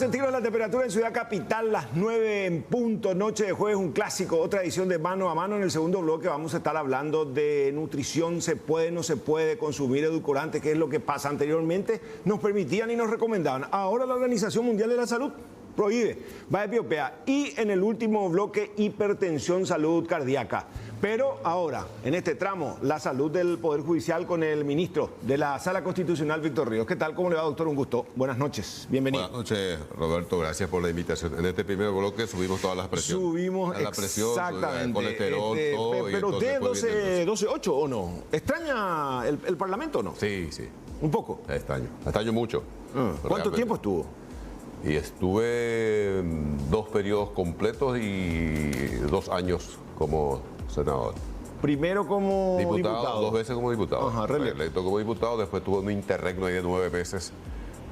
centígrados la temperatura en Ciudad Capital, las 9 en punto, noche de jueves, un clásico, otra edición de Mano a Mano. En el segundo bloque vamos a estar hablando de nutrición, se puede, no se puede consumir edulcorantes, qué es lo que pasa. Anteriormente nos permitían y nos recomendaban, ahora la Organización Mundial de la Salud prohíbe, va de piopea. Y en el último bloque, hipertensión, salud cardíaca. Pero ahora, en este tramo, la salud del Poder Judicial con el ministro de la Sala Constitucional, Víctor Ríos. ¿Qué tal? ¿Cómo le va, doctor? Un gusto. Buenas noches. Bienvenido. Buenas noches, Roberto. Gracias por la invitación. En este primer bloque subimos todas las presiones. Subimos la presión, exactamente. El colesterol, todo. Pero usted 12-8 o no. ¿Extraña el Parlamento o no? Sí, sí. ¿Un poco? Extraño mucho. ¿Cuánto tiempo estuvo? Y estuve 2 periodos completos y 2 años como senador. Primero como diputado. 2 veces como diputado. Ajá, reelecto como diputado, después tuve un interregno ahí de 9 meses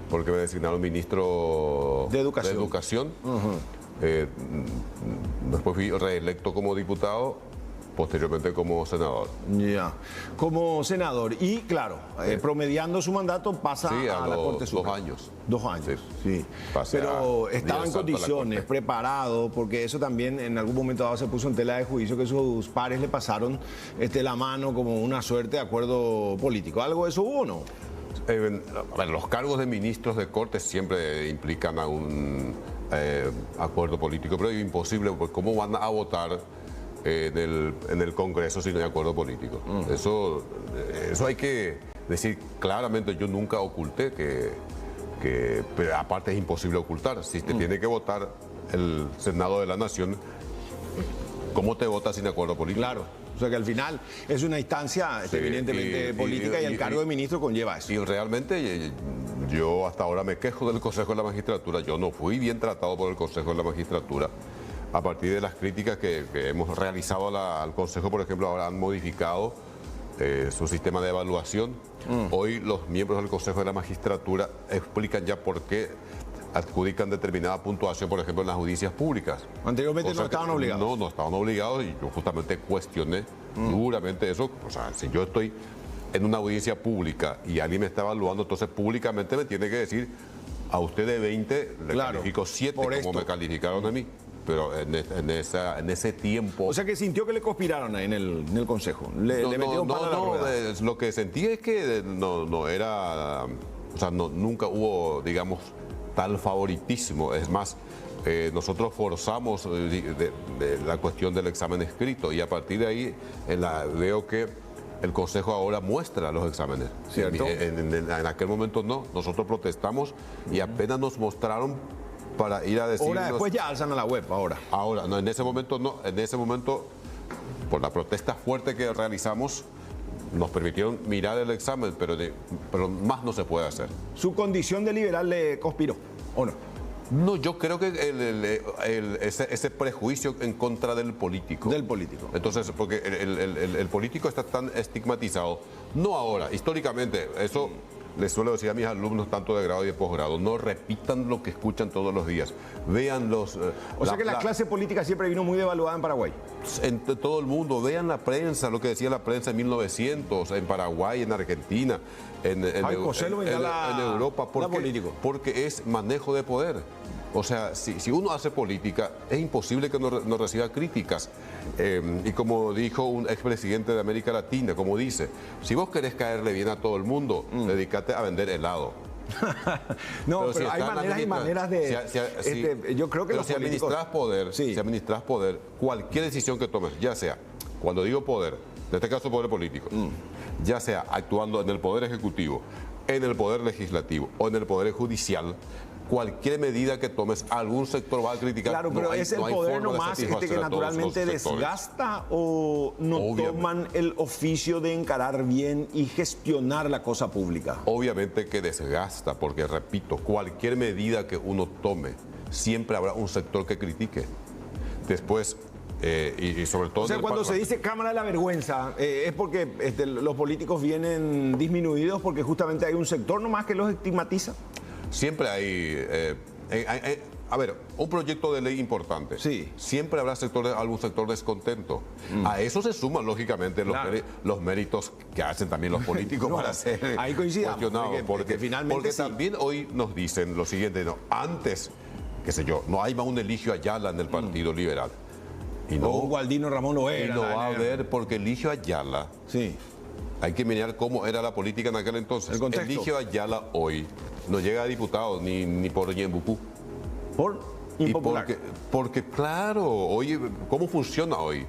porque me designaron ministro de Educación. Después fui reelecto como diputado, posteriormente como senador. Ya, como senador. Y claro, promediando su mandato pasa a la Corte Suprema. 2 años. 2 años, sí. Pero estaba en condiciones, preparado, porque eso también en algún momento dado se puso en tela de juicio que sus pares le pasaron la mano como una suerte de acuerdo político. ¿Algo de eso hubo o no? Los cargos de ministros de Corte siempre implican a un acuerdo político, pero es imposible, porque ¿cómo van a votar en el Congreso si no hay acuerdo político? Eso hay que decir claramente. Yo nunca oculté pero aparte es imposible ocultar. Si te tiene que votar el Senado de la Nación, ¿cómo te vota sin acuerdo político? Claro. O sea que al final es una instancia evidentemente política y el cargo de ministro conlleva eso. Y realmente yo hasta ahora me quejo del Consejo de la Magistratura. Yo no fui bien tratado por el Consejo de la Magistratura. A partir de las críticas que hemos realizado al Consejo, por ejemplo, ahora han modificado su sistema de evaluación. Hoy los miembros del Consejo de la Magistratura explican ya por qué adjudican determinada puntuación, por ejemplo, en las audiencias públicas. Anteriormente no estaban obligados. No estaban obligados, y yo justamente cuestioné duramente eso. O sea, si yo estoy en una audiencia pública y alguien me está evaluando, entonces públicamente me tiene que decir: a usted de 20 le califico 7, como me calificaron a mí. Pero en ese tiempo... O sea que sintió que le conspiraron ahí en el Consejo. Le metieron palo a la rueda. Lo que sentí es que no era... O sea, nunca hubo, digamos, tal favoritismo. Es más, nosotros forzamos la cuestión del examen escrito, y a partir de ahí veo que el Consejo ahora muestra los exámenes. ¿Cierto? En aquel momento no. Nosotros protestamos y apenas nos mostraron para ir a decirnos... Ahora después ya alzan a la web, ahora. Ahora, no, en ese momento no. En ese momento, por la protesta fuerte que realizamos, nos permitieron mirar el examen, pero más no se puede hacer. ¿Su condición de liberal le conspiró o no? No, yo creo que ese prejuicio en contra del político. Del político. Entonces, porque el político está tan estigmatizado, no ahora, históricamente, eso... Les suelo decir a mis alumnos, tanto de grado y de posgrado: no repitan lo que escuchan todos los días. Vean los... O sea que la clase política siempre vino muy devaluada en Paraguay. En todo el mundo. Vean la prensa, lo que decía la prensa en 1900, en Paraguay, en Argentina, en Europa. Porque es manejo de poder. O sea, si uno hace política, es imposible que no reciba críticas. Y como dijo un expresidente de América Latina, como dice: si vos querés caerle bien a todo el mundo, dedícate a vender helado. No, pero hay maneras y maneras de... yo creo que pero si administras poder, sí. Si administras poder, cualquier decisión que tomes, ya sea, cuando digo poder, en este caso poder político, ya sea actuando en el poder ejecutivo, en el poder legislativo o en el poder judicial, cualquier medida que tomes, algún sector va a criticar. Claro, pero ¿es el poder nomás que naturalmente desgasta, o no toman el oficio de encarar bien y gestionar la cosa pública? Obviamente que desgasta, porque repito, cualquier medida que uno tome, siempre habrá un sector que critique. Después... y sobre todo... O sea, cuando se dice Cámara de la Vergüenza, es porque los políticos vienen disminuidos porque justamente hay un sector nomás que los estigmatiza. Siempre hay a ver, un proyecto de ley importante. Sí. Siempre habrá algún sector descontento. A eso se suman, lógicamente, Claro. los méritos que hacen también los políticos para ser ahí coincidamos, cuestionados. porque finalmente porque sí. también hoy nos dicen lo siguiente, no, antes, qué sé yo, no hay más un Eligio Ayala en el Partido Liberal. Y O no, un Gualdino Ramón y Loera. no va a haber, porque Eligio Ayala, Sí. hay que mirar cómo era la política en aquel entonces. El contexto. Eligio Ayala hoy no llega a diputado ni por Ñembucú. Por impopular. Porque, claro, oye, ¿cómo funciona hoy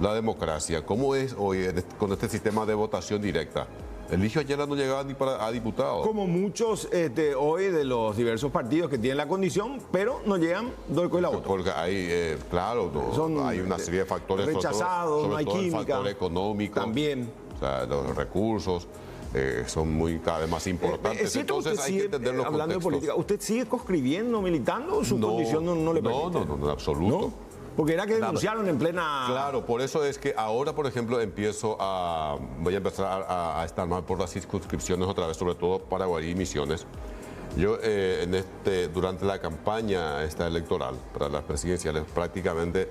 la democracia? ¿Cómo es hoy con este sistema de votación directa? Eligio Ayala no llegaba ni a diputado. Como muchos hoy de los diversos partidos que tienen la condición, pero no llegan doy con la otra. Porque hay, claro, hay una serie de factores. Rechazados, sobre no hay todo química. el factor económico. También. O sea, los recursos son cada vez más importantes. Es cierto que Entonces usted hay sigue, que entender los hablando de contextos. política, ¿usted sigue conscribiendo, militando o su condición no le permite? No, en absoluto. ¿No? Porque era que denunciaron en plena... Claro, por eso es que ahora, por ejemplo, voy a empezar a estar mal por las circunscripciones otra vez, sobre todo Paraguarí y Misiones. Yo durante la campaña electoral para las presidenciales prácticamente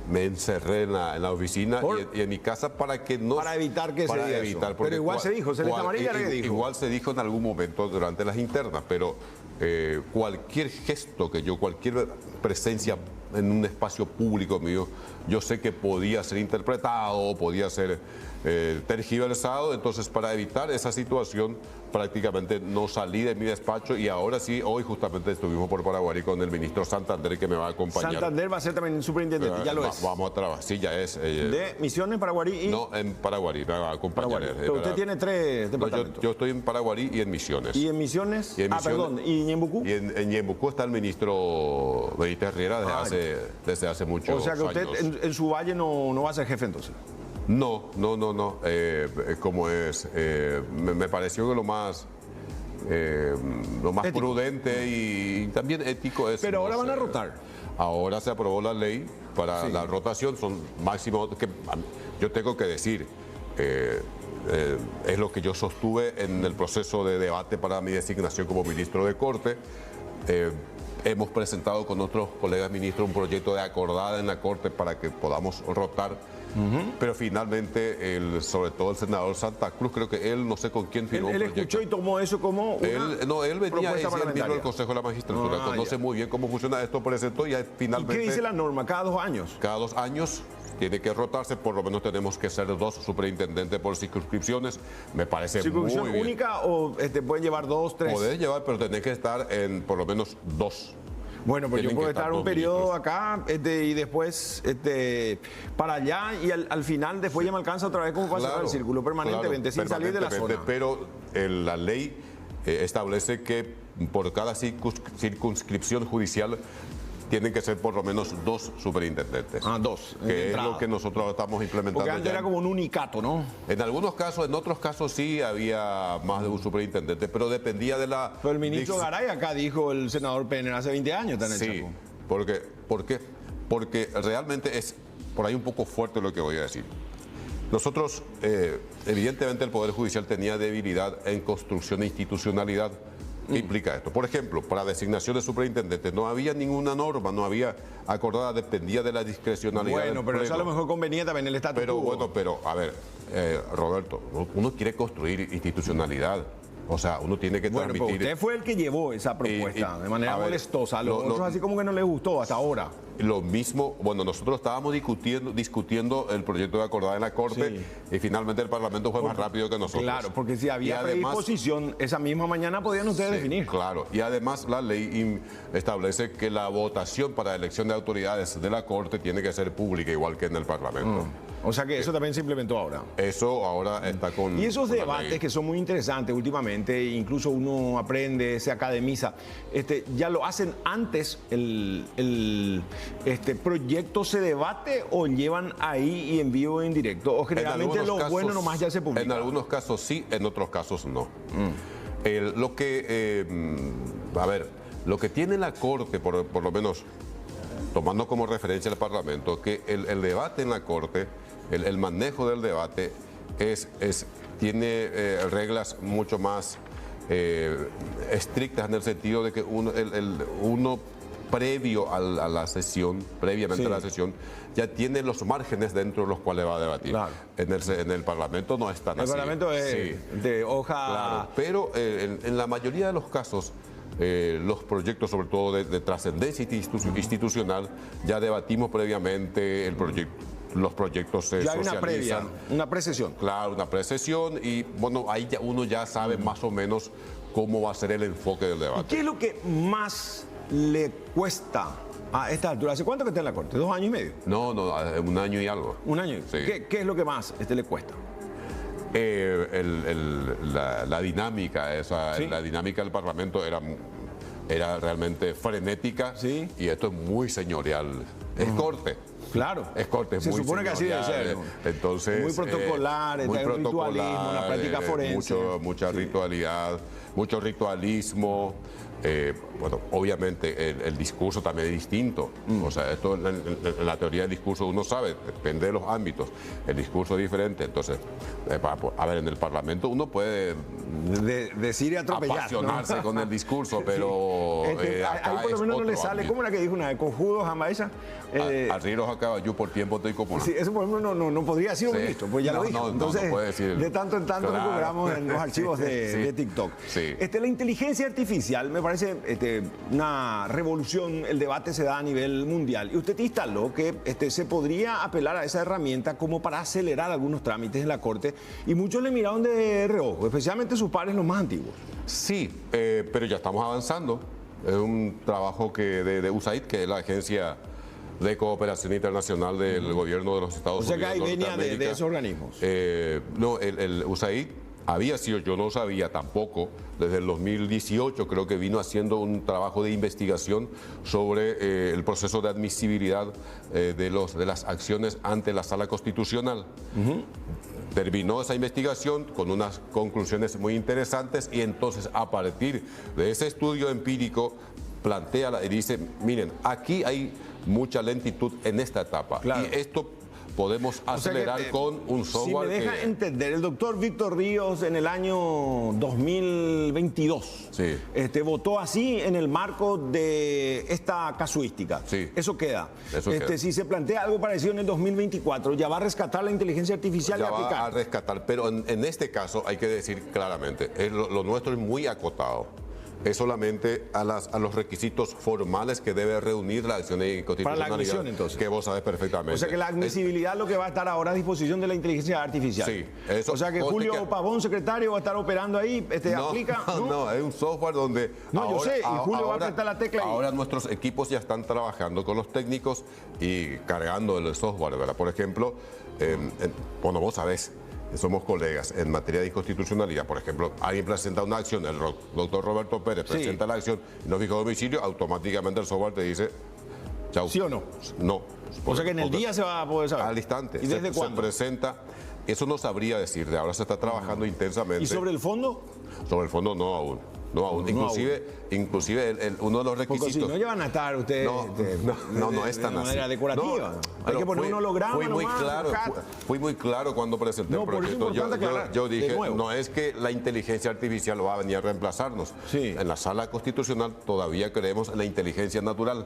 me encerré en la oficina y en mi casa para que no... Para evitar que se diga eso. Pero igual se dijo, Celeste Amarilla que dijo. Igual se dijo en algún momento durante las internas, pero cualquier gesto cualquier presencia en un espacio público mío, yo sé que podía ser interpretado, podía ser tergiversado, entonces para evitar esa situación prácticamente no salí de mi despacho y ahora sí, hoy justamente estuvimos por Paraguarí con el ministro Santander que me va a acompañar. Santander va a ser también superintendente, ya lo es. Vamos a trabajar, sí, ya es. De Misiones, Paraguarí y... No, en Paraguarí, me va a acompañar. Paraguarí. Pero usted tiene 3 departamentos. Yo estoy en Paraguarí y en Misiones. ¿Y en Misiones? Perdón, ¿y Ñembucú? Y en Ñembucú está el ministro Benítez Riera desde hace muchos años. O sea que usted en su valle no va a ser jefe entonces. No. Como es, me pareció que lo más ético, prudente y también ético es. Pero ahora van a rotar. Ahora se aprobó la ley para la rotación, son máximo que yo tengo que decir. Es lo que yo sostuve en el proceso de debate para mi designación como ministro de Corte. Hemos presentado con otros colegas ministros un proyecto de acordada en la Corte para que podamos rotar. Pero finalmente, sobre todo el senador Santa Cruz, creo que él, no sé con quién firmó Él un proyecto. escuchó y tomó eso como una él venía es miembro del Consejo de la Magistratura, conoce ya. muy bien cómo funciona esto, presentó y finalmente... ¿Y qué dice la norma? ¿Cada 2 años? Cada 2 años tiene que rotarse, por lo menos tenemos que ser 2 superintendentes por circunscripciones, me parece muy bien. ¿Circunscripción única o pueden llevar 2, 3? Podés llevar, pero tenés que estar en por lo menos 2. Bueno, pues yo Tienen puedo que estar estar un 2 periodo ministros. acá y después para allá y al final después ya me alcanza otra vez como para cerrar el círculo permanentemente sin salir de la zona. Pero la ley establece que por cada circunscripción judicial tienen que ser por lo menos 2 superintendentes. 2. Que es lo que nosotros estamos implementando. Porque antes ya. era como un unicato, ¿no? En algunos casos, en otros casos sí había más de un superintendente, pero dependía de la... Pero el ministro Garay acá dijo el senador Penner hace 20 años está en el Sí, Chaco. ¿por qué? Porque realmente es por ahí un poco fuerte lo que voy a decir. Nosotros, evidentemente el Poder Judicial tenía debilidad en construcción e institucionalidad. ¿Qué implica esto? Por ejemplo, para designación de superintendente no había ninguna norma, no había acordada, dependía de la discrecionalidad. Bueno, pero eso a lo mejor convenía también el estatuto. Pero a ver, Roberto, uno quiere construir institucionalidad. O sea, uno tiene que transmitir... Bueno, pero usted fue el que llevó esa propuesta de manera molestosa. A los otros así como que no les gustó hasta ahora. Lo mismo, bueno, nosotros estábamos discutiendo el proyecto de acordada en la Corte y finalmente el Parlamento fue más rápido que nosotros. Claro, porque si había predisposición, esa misma mañana podían ustedes definir. Claro, y además la ley establece que la votación para elección de autoridades de la Corte tiene que ser pública, igual que en el Parlamento. O sea que eso también se implementó ahora. Eso ahora está con... Y esos debates que son muy interesantes últimamente, incluso uno aprende, se academiza, ¿ya lo hacen antes el proyecto se debate o llevan ahí y en vivo e en directo? O generalmente lo bueno nomás ya se publica. En algunos casos sí, en otros casos no. Lo que tiene la Corte, por lo menos tomando como referencia el Parlamento, que el debate en la Corte, el manejo del debate tiene reglas mucho más estrictas en el sentido de que uno previo a la sesión, previamente Sí. a la sesión, ya tiene los márgenes dentro de los cuales va a debatir. Claro. En el Parlamento no es tan El así. Parlamento es Sí. de hoja... Claro, pero en la mayoría de los casos, los proyectos, sobre todo de trascendencia institucional, ya debatimos previamente los proyectos se Ya hay una previa, socializan. una precesión. Claro, una precesión y bueno, ahí ya uno ya sabe más o menos cómo va a ser el enfoque del ¿Y debate. qué es lo que más le cuesta a esta altura? ¿Hace cuánto que está en la Corte? ¿2 años y medio? No, 1 año y algo. ¿Un año? Sí. ¿Qué es lo que más le cuesta? La dinámica, Sí. la dinámica del Parlamento era realmente frenética Sí. y esto es muy señorial. Es corte. Claro. Es corte, es Se muy supone que así debe señorial, ser, ¿no? Entonces, Muy protocolar, muy hay un ritualismo, una práctica forense. mucha Sí. ritualidad, mucho ritualismo. Bueno, obviamente el discurso también es distinto. O sea, esto en la teoría del discurso uno sabe, depende de los ámbitos. El discurso es diferente. Entonces, a ver, en el Parlamento uno puede Decir y atropellar, apasionarse ¿no? con el discurso, pero acá ahí por lo es menos no le otro sale. ámbito. ¿Cómo era que dijo una vez? ¿Conjudos, Jamaesa? Arrieros acaba, yo por tiempo estoy como Sí, eso por ejemplo no podría decir un Sí. ministro, pues ya No, lo dijo. no, no Entonces, puede decir. de tanto en tanto Claro. recuperamos en los archivos de, Sí. de TikTok. Sí. La inteligencia artificial me parece una revolución, el debate se da a nivel mundial. Y usted instaló que se podría apelar a esa herramienta como para acelerar algunos trámites en la Corte y muchos le miraron de reojo, especialmente sus pares los más antiguos. Sí, pero ya estamos avanzando. Es un trabajo de USAID, que es la agencia de cooperación internacional del gobierno de los Estados O sea Unidos. que ahí venía de Norteamérica. esos organismos. No, el USAID había sido, yo no sabía tampoco, desde el 2018 creo que vino haciendo un trabajo de investigación sobre el proceso de admisibilidad de las acciones ante la Sala Constitucional. Terminó esa investigación con unas conclusiones muy interesantes y entonces a partir de ese estudio empírico plantea y dice, miren, aquí hay mucha lentitud en esta etapa Claro. y esto podemos O sea que, acelerar con un software si me deja que... entender, el doctor Víctor Ríos en el año 2022 Sí. votó así en el marco de esta casuística. Sí. Eso queda. Eso queda. Si se plantea algo parecido en el 2024, ya va a rescatar la inteligencia artificial ya y va a aplicar. rescatar, pero en este caso hay que decir claramente, lo nuestro es muy acotado. Es solamente a los requisitos formales que debe reunir la acción de inconstitucionalidad. admisión, entonces. Que vos sabes perfectamente. O sea que la admisibilidad es lo que va a estar ahora a disposición de la inteligencia artificial. Sí, eso o sea que conste Julio que- Pavón, secretario, va a estar operando ahí, aplica. No, es un software donde... No, yo sé, y Julio va a apretar la tecla y- Ahora nuestros equipos ya están trabajando con los técnicos y cargando el software, ¿verdad? Por ejemplo, bueno, vos sabés, somos colegas en materia de inconstitucionalidad. Por ejemplo, alguien presenta una acción, el doctor Roberto Pérez Sí. presenta la acción y no fija domicilio, automáticamente el software te dice, chau. ¿Sí o no? No. O sea que en el Porque- día se va a poder saber. al instante. ¿Y desde se cuándo? presenta. Eso no sabría decir, de ahora se está trabajando intensamente. ¿Y sobre el fondo? Sobre el fondo no aún. No aún. Inclusive uno de los Porque si requisitos. no, ya van a estar ustedes No es tan de así. manera decorativa. No, Hay pero que poner un holograma fui muy nomás, claro, cata. fui muy claro cuando presenté No, el por eso es proyecto. importante aclarar, Yo de dije, nuevo. no es que la inteligencia artificial va a venir a reemplazarnos. Sí. En la sala constitucional todavía creemos en la inteligencia natural.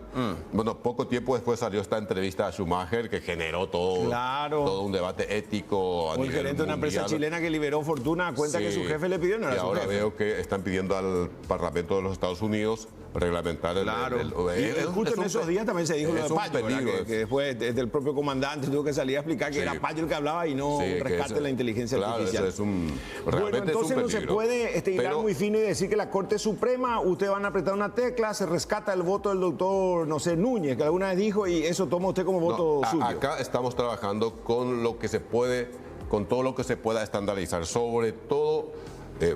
Bueno, poco tiempo después salió esta entrevista a Schumacher que generó Claro. todo un debate ético a O el nivel gerente de una empresa mundial. chilena que liberó fortuna a cuenta que Sí. su jefe le pidió, no Y era su ahora jefe. veo que están pidiendo al Parlamento de los Estados Unidos reglamentar Claro. Y es justo en un esos días también se dijo lo es de un Payo, ¿verdad? peligro. que después desde el propio comandante tuvo que salir a explicar que Sí. era Payo el que hablaba y no Sí, un que rescate de la inteligencia claro, artificial. eso es un, Bueno, realmente entonces es un no se peligro. puede hilar Pero- muy fino y decir que la Corte Suprema, ustedes van a apretar una tecla, se rescata el voto del doctor, no sé, Núñez, que alguna vez dijo, y eso toma usted como voto No, suyo. acá estamos trabajando con lo que se puede, con todo lo que se pueda estandarizar. Sobre todo,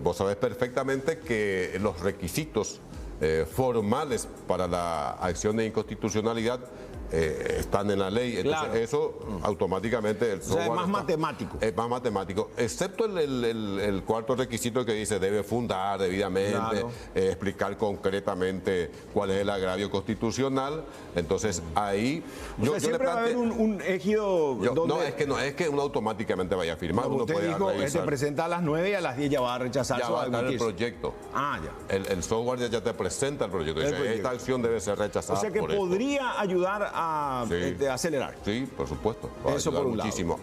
vos sabés perfectamente que los requisitos formales para la acción de inconstitucionalidad están en la ley. Entonces, Claro. eso automáticamente el O sea, es software más está- matemático. Es más matemático, excepto el cuarto requisito que dice debe fundar debidamente, Claro. explicar concretamente cuál es el agravio constitucional. Entonces, ahí O sea, siempre va a haber un ejido donde... no es que uno automáticamente vaya a firmar, como uno usted puede dijo, se revisar. presenta a las 9 y a las 10 ya va a rechazar Ya su va a estar el admitirse. proyecto. Ah, ya. El software ya te presenta presenta el proyecto. Dice, esta acción debe ser rechazada. O sea que por esto. podría ayudar a acelerar. Sí, por supuesto. Eso por un muchísimo.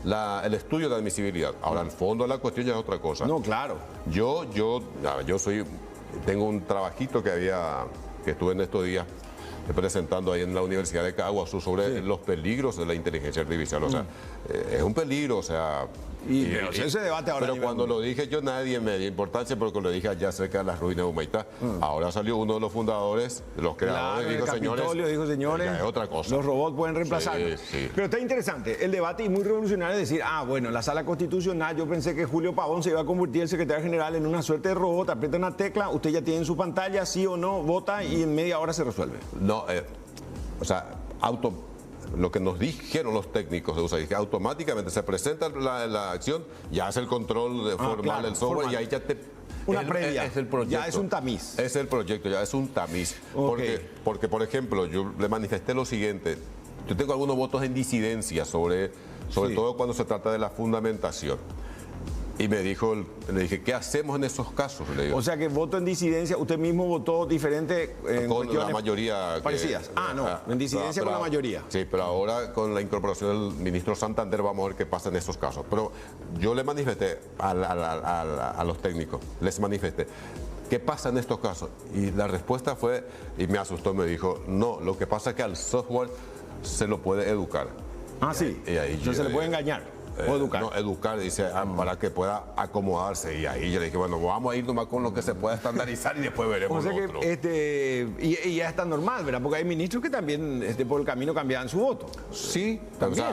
El estudio de admisibilidad. Ahora, el fondo de la cuestión ya es otra cosa. No, claro. Tengo un trabajito que estuve en estos días presentando ahí en la Universidad de Caguazú sobre los peligros de la inteligencia artificial. O sea, es un peligro, o sea... Pero ese debate ahora... Pero cuando lo dije yo, nadie me dio importancia porque lo dije allá cerca de las ruinas de Humaitá. Ahora salió uno de los fundadores, de los creadores, dijo, señores, es otra cosa. Los robots pueden reemplazarnos. Sí. Pero está interesante el debate y muy revolucionario es decir, bueno, en la sala constitucional yo pensé que Julio Pavón se iba a convertir el secretario general en una suerte de robot, aprieta una tecla, usted ya tiene en su pantalla, sí o no, vota y en media hora se resuelve. No, lo que nos dijeron los técnicos de USAID, que automáticamente se presenta la acción, ya hace el control formal del software y ahí ya te... Una previa, es el proyecto. ya es un tamiz. Es el proyecto, ya es un tamiz. Porque, por ejemplo, yo le manifesté lo siguiente, yo tengo algunos votos en disidencia sobre todo cuando se trata de la fundamentación. Y le dije, ¿qué hacemos en esos casos? Le digo. O sea que voto en disidencia, usted mismo votó diferente en con la mayoría parecidas. En disidencia con la mayoría. Sí, pero ahora con la incorporación del ministro Santander vamos a ver qué pasa en esos casos. Pero yo le manifesté a los técnicos, les manifesté, ¿qué pasa en estos casos? Y la respuesta fue, y me asustó, me dijo, no, lo que pasa es que al software se lo puede educar. Sí. Entonces se le puede engañar. O educar. No, educar, dice, para que pueda acomodarse. Y ahí yo le dije, bueno, vamos a ir nomás con lo que se pueda estandarizar y después veremos lo otro. Y ya está normal, ¿verdad? Porque hay ministros que también por el camino cambiaban su voto. Sí, también.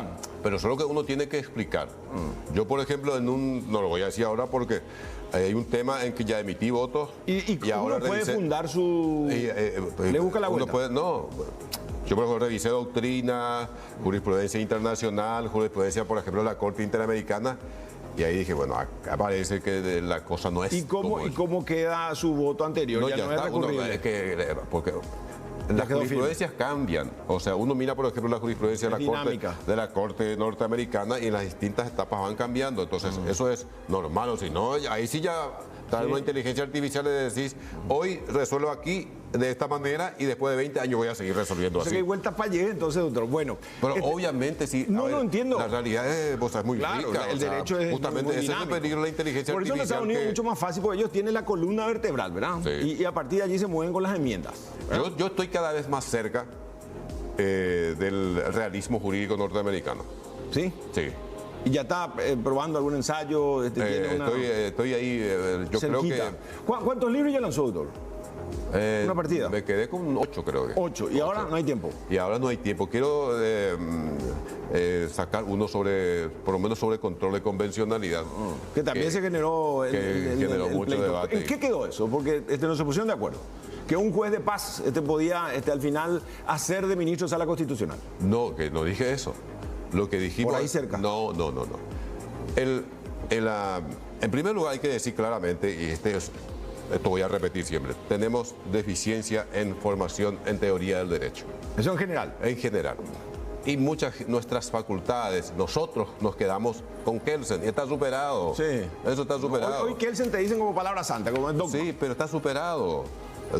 Pero solo que uno tiene que explicar. Yo, por ejemplo, no lo voy a decir ahora porque hay un tema en que ya emití votos. Y ahora uno puede fundar su... le busca la vuelta. Yo, por ejemplo, revisé doctrina, jurisprudencia internacional, jurisprudencia, por ejemplo, de la Corte Interamericana, y ahí dije, bueno, acá parece que la cosa no es... ¿Y cómo queda su voto anterior? No, ya está. Porque las jurisprudencias cambian. O sea, uno mira, por ejemplo, la jurisprudencia de la Corte Norteamericana y en las distintas etapas van cambiando. Entonces, eso es normal. O si no, ahí sí ya... Una inteligencia artificial le decís, hoy resuelvo aquí de esta manera y después de 20 años voy a seguir resolviendo así. O sea que hay vueltas para llegar, entonces, doctor. Bueno. Pero obviamente sí. No entiendo. La realidad es muy rica. El derecho es justamente muy ese es el peligro de la inteligencia artificial. Por eso en Estados Unidos es mucho más fácil, porque ellos tienen la columna vertebral, ¿verdad? Sí. Y a partir de allí se mueven con las enmiendas. Yo estoy cada vez más cerca del realismo jurídico norteamericano. ¿Sí? Sí. ¿Y ya está probando algún ensayo? Estoy ahí, yo cerquita. Creo que... ¿Cuántos libros ya lanzó, doctor? ¿Una partida? Me quedé con 8, creo que. 8, y ahora no hay tiempo. Y ahora no hay tiempo. Quiero sacar uno por lo menos sobre control de convencionalidad. Que también se generó generó mucho debate. ¿En qué quedó eso? Porque no se pusieron de acuerdo. Que un juez de paz podía al final hacer de ministro de Sala Constitucional. No, que no dije eso. Lo que dijimos... Por ahí cerca. No. En primer lugar hay que decir claramente, y esto voy a repetir siempre, tenemos deficiencia en formación en teoría del derecho. ¿Eso en general? En general. Y nuestras facultades, nosotros nos quedamos con Kelsen y está superado. Sí. Eso está superado. Hoy Kelsen te dicen como palabra santa, como el dogma. Sí, pero está superado.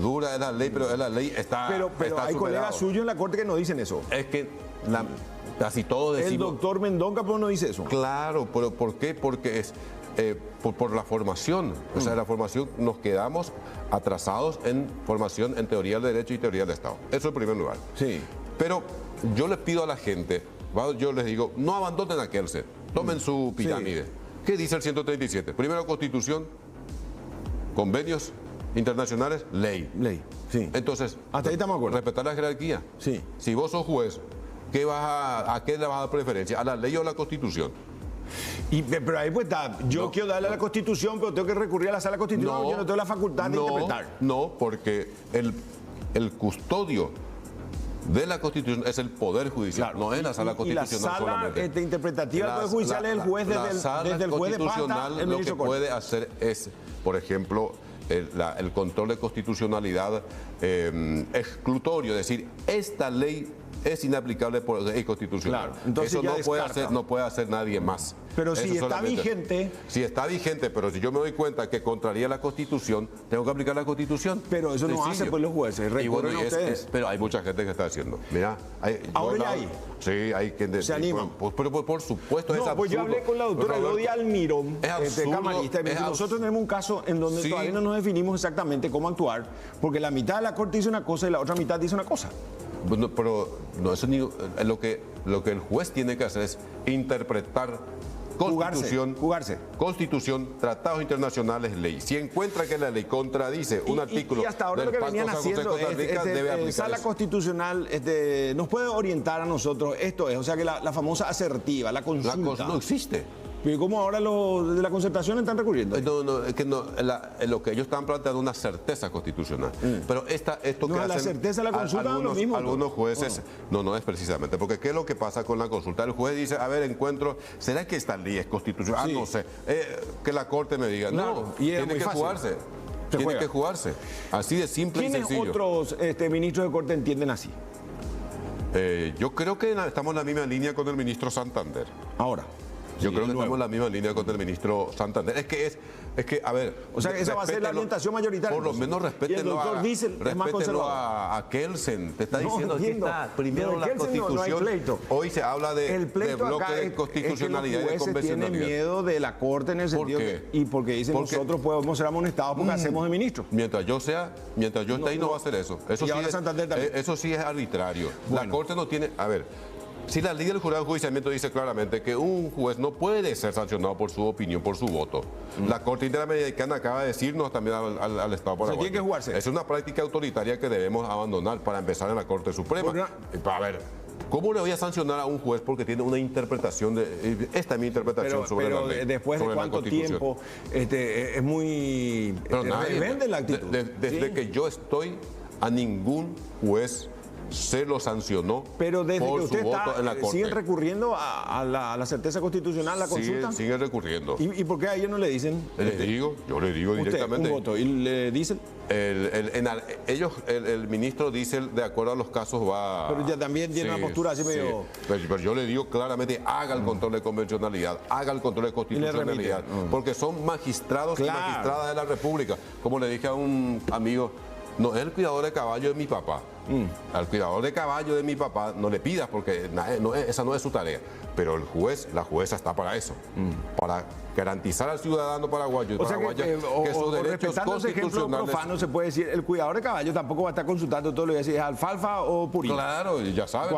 Dura es la ley, pero la ley está Pero está hay superado. colegas suyos en la corte que no dicen eso. Es que casi todos decimos... El doctor Mendonca pues no dice eso. Claro, pero ¿por qué? Porque es por la formación. O sea, la formación nos quedamos atrasados en formación en teoría del derecho y teoría del Estado. Eso en primer lugar. Sí. Pero yo les pido a la gente, yo les digo, no abandonen a Kelsen, tomen su pirámide. Sí. ¿Qué dice el 137? Primero Constitución, convenios internacionales, ley. Ley, sí. Entonces, hasta ahí estamos de acuerdo. Respetar la jerarquía. Sí. Si vos sos juez, ¿a qué le vas a dar preferencia? ¿A la ley o a la Constitución? Pero ahí pues está, yo quiero darle a la Constitución, pero tengo que recurrir a la Sala Constitucional, yo no tengo la facultad de interpretar. No, porque el custodio de la Constitución es el Poder Judicial, claro, no es la Sala Constitucional solamente. Y la sala interpretativa del Poder Judicial es el juez desde el juez de paz, el ministro lo que puede hacer es, por ejemplo, el control de constitucionalidad exclutorio, es decir, esta ley es inaplicable por ley constitucional. Claro, entonces eso ya no puede hacer nadie más. Pero si Eso está solamente. vigente... Si está vigente, pero si yo me doy cuenta que contraría la Constitución, tengo que aplicar la Constitución. Pero eso no Sencillo. hacen pues los jueces, Y bueno, recurren a ustedes. pero hay mucha gente que está haciendo. Mira, Ahora ya hay. Sí, hay quien Se animan. Pero por supuesto es No, absurdo. pues yo hablé con la doctora Roberto, Elodia Almirón, es absurdo, camarista, y me es dijo, nosotros tenemos un caso en donde Sí. todavía no nos definimos exactamente cómo actuar, porque la mitad de la corte dice una cosa y la otra mitad dice una cosa. Bueno, pero no, eso lo que el juez tiene que hacer es interpretar Jugarse. Constitución, tratados internacionales, ley. Si encuentra que la ley contradice un artículo y hasta ahora del lo que Pacto venían San José haciendo Costa Rica, debe es, aplicar sala eso. constitucional nos puede orientar a nosotros, esto es, o sea que la famosa asertiva, la consulta. No existe. Pero ¿cómo ahora los de la concertación están recurriendo? No, es que no, lo que ellos están planteando es una certeza constitucional. Pero esto No, que la hacen certeza de la consulta es lo mismo, algunos jueces, no es precisamente, porque ¿qué es lo que pasa con la consulta? El juez dice, a ver, ¿será que esta ley es constitucional? Sí. No sé, que la corte me diga, Claro, no, y es tiene muy que fácil. jugarse. Se Tiene juega. que jugarse. Así de simple y ¿Quiénes sencillo. otros ministros de corte entienden así? Yo creo que estamos en la misma línea con el ministro Santander. Ahora. Yo Sí, creo que de nuevo. estamos en la misma línea con el ministro Santander. Es que, a ver. O sea, que esa va a ser la respétenlo, orientación mayoritaria. Por lo menos Y el respétenlo, doctor Diesel es más respétenlo conservador. a Kelsen. Te está No, diciendo aquí entiendo. está. Primero Pero la Kelsen no hay Constitución. pleito. Hoy se habla de El pleito bloque acá de constitucionalidad es que y de los jueces tienen convencionalidad. miedo de la corte en el ¿Por sentido qué? y porque dicen Porque- nosotros podemos ser amonestados porque hacemos de ministro. Mientras yo esté ahí, no va a hacer eso. Eso Y ahora Santander también. eso sí es arbitrario. La Bueno. Corte no tiene. A ver, si la ley del jurado de enjuiciamiento dice claramente que un juez no puede ser sancionado por su opinión, por su voto. La Corte Interamericana acaba de decirnos también al Estado paraguayo. tiene que jugarse. Es una práctica autoritaria que debemos abandonar para empezar en la Corte Suprema. A ver. ¿Cómo le voy a sancionar a un juez porque tiene una interpretación de... Esta es mi interpretación sobre la ley. Después de sobre la cuánto Constitución. tiempo es muy Pero nadie, rebelde la actitud. desde Sí. que yo estoy, a ningún juez se lo sancionó Pero desde por que usted su voto está, en la Corte. siguen recurriendo a la certeza constitucional, la consulta. Sigue recurriendo. ¿Y por qué a ellos no le dicen? Yo le digo Usted, directamente. un voto, y le dicen, El ministro dice, de acuerdo a los casos, va... pero ya también tiene una postura así medio... Pero yo le digo claramente, haga el control de convencionalidad, haga el control de constitucionalidad, remite. porque son magistrados Claro. y magistradas de la República. Como le dije a un amigo, no es el cuidador de caballo de mi papá. Al cuidador de caballo de mi papá no le pidas porque esa no es su tarea. Pero el juez, la jueza está para eso, para garantizar al ciudadano paraguayo y O sea paraguaya que sus derechos respetando ese ejemplo constitucionales... profano, se puede decir, el cuidador de caballo tampoco va a estar consultando todo lo que dice, ¿es alfalfa o purina? Claro, ya saben.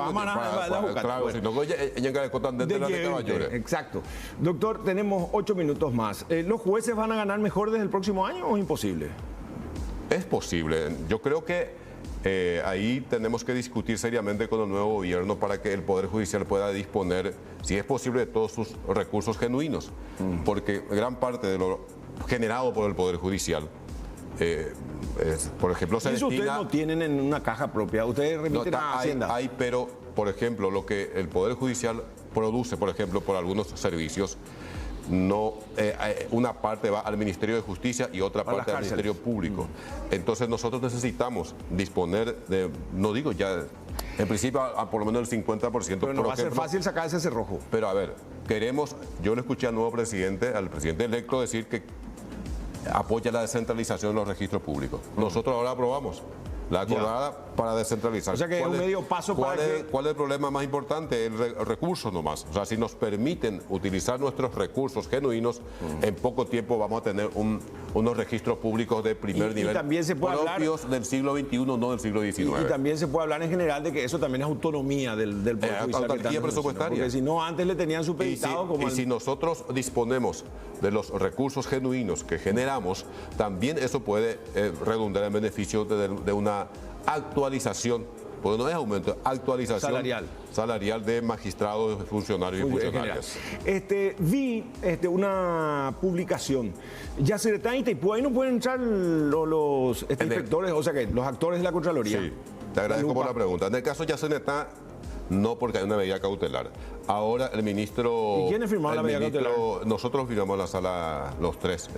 Claro, si no, ella le contan de la de caballos. Exacto. Doctor, tenemos 8 minutos más. ¿Los jueces van a ganar mejor desde el próximo año o es imposible? Es posible. Yo creo que ahí tenemos que discutir seriamente con el nuevo gobierno para que el Poder Judicial pueda disponer, si es posible, de todos sus recursos genuinos. Porque gran parte de lo generado por el Poder Judicial, por ejemplo, se Eso ustedes destina... no tienen en una caja propia, ustedes remiten a Hacienda. Pero, por ejemplo, lo que el Poder Judicial produce, por ejemplo, por algunos servicios, una parte va al Ministerio de Justicia y otra Para parte al las Ministerio Público. Entonces nosotros necesitamos disponer de, no digo ya, en principio por lo menos el 50%. Pero no por va a ser ejemplo. fácil sacar ese cerrojo. Pero a ver, yo le escuché al nuevo presidente, al presidente electo decir que apoya la descentralización de los registros públicos. Nosotros ahora aprobamos la acordada para descentralizar. O sea que es un medio paso para que... ¿Cuál es el problema más importante? El recurso nomás. O sea, si nos permiten utilizar nuestros recursos genuinos, en poco tiempo vamos a tener unos registros públicos de primer Y nivel también se puede propios del siglo XXI, no del siglo XIX. Y también se puede hablar en general de que eso también es autonomía del Poder Judicial. Autarquía que están presupuestaria. Porque si no, antes le tenían supeditado como... Si nosotros disponemos de los recursos genuinos que generamos, también eso puede redundar en beneficio de una actualización, porque no es aumento, actualización salarial de magistrados, funcionarios y funcionarias. Vi una publicación. Yacyretá y Itaipú, ahí no pueden entrar los inspectores, o sea que los actores de la Contraloría. Sí, te agradezco por la pregunta. En el caso de Yacyretá, no porque hay una medida cautelar. Ahora el ministro... ¿Y quiénes firmaron la medida cautelar? Nosotros firmamos en la sala los tres.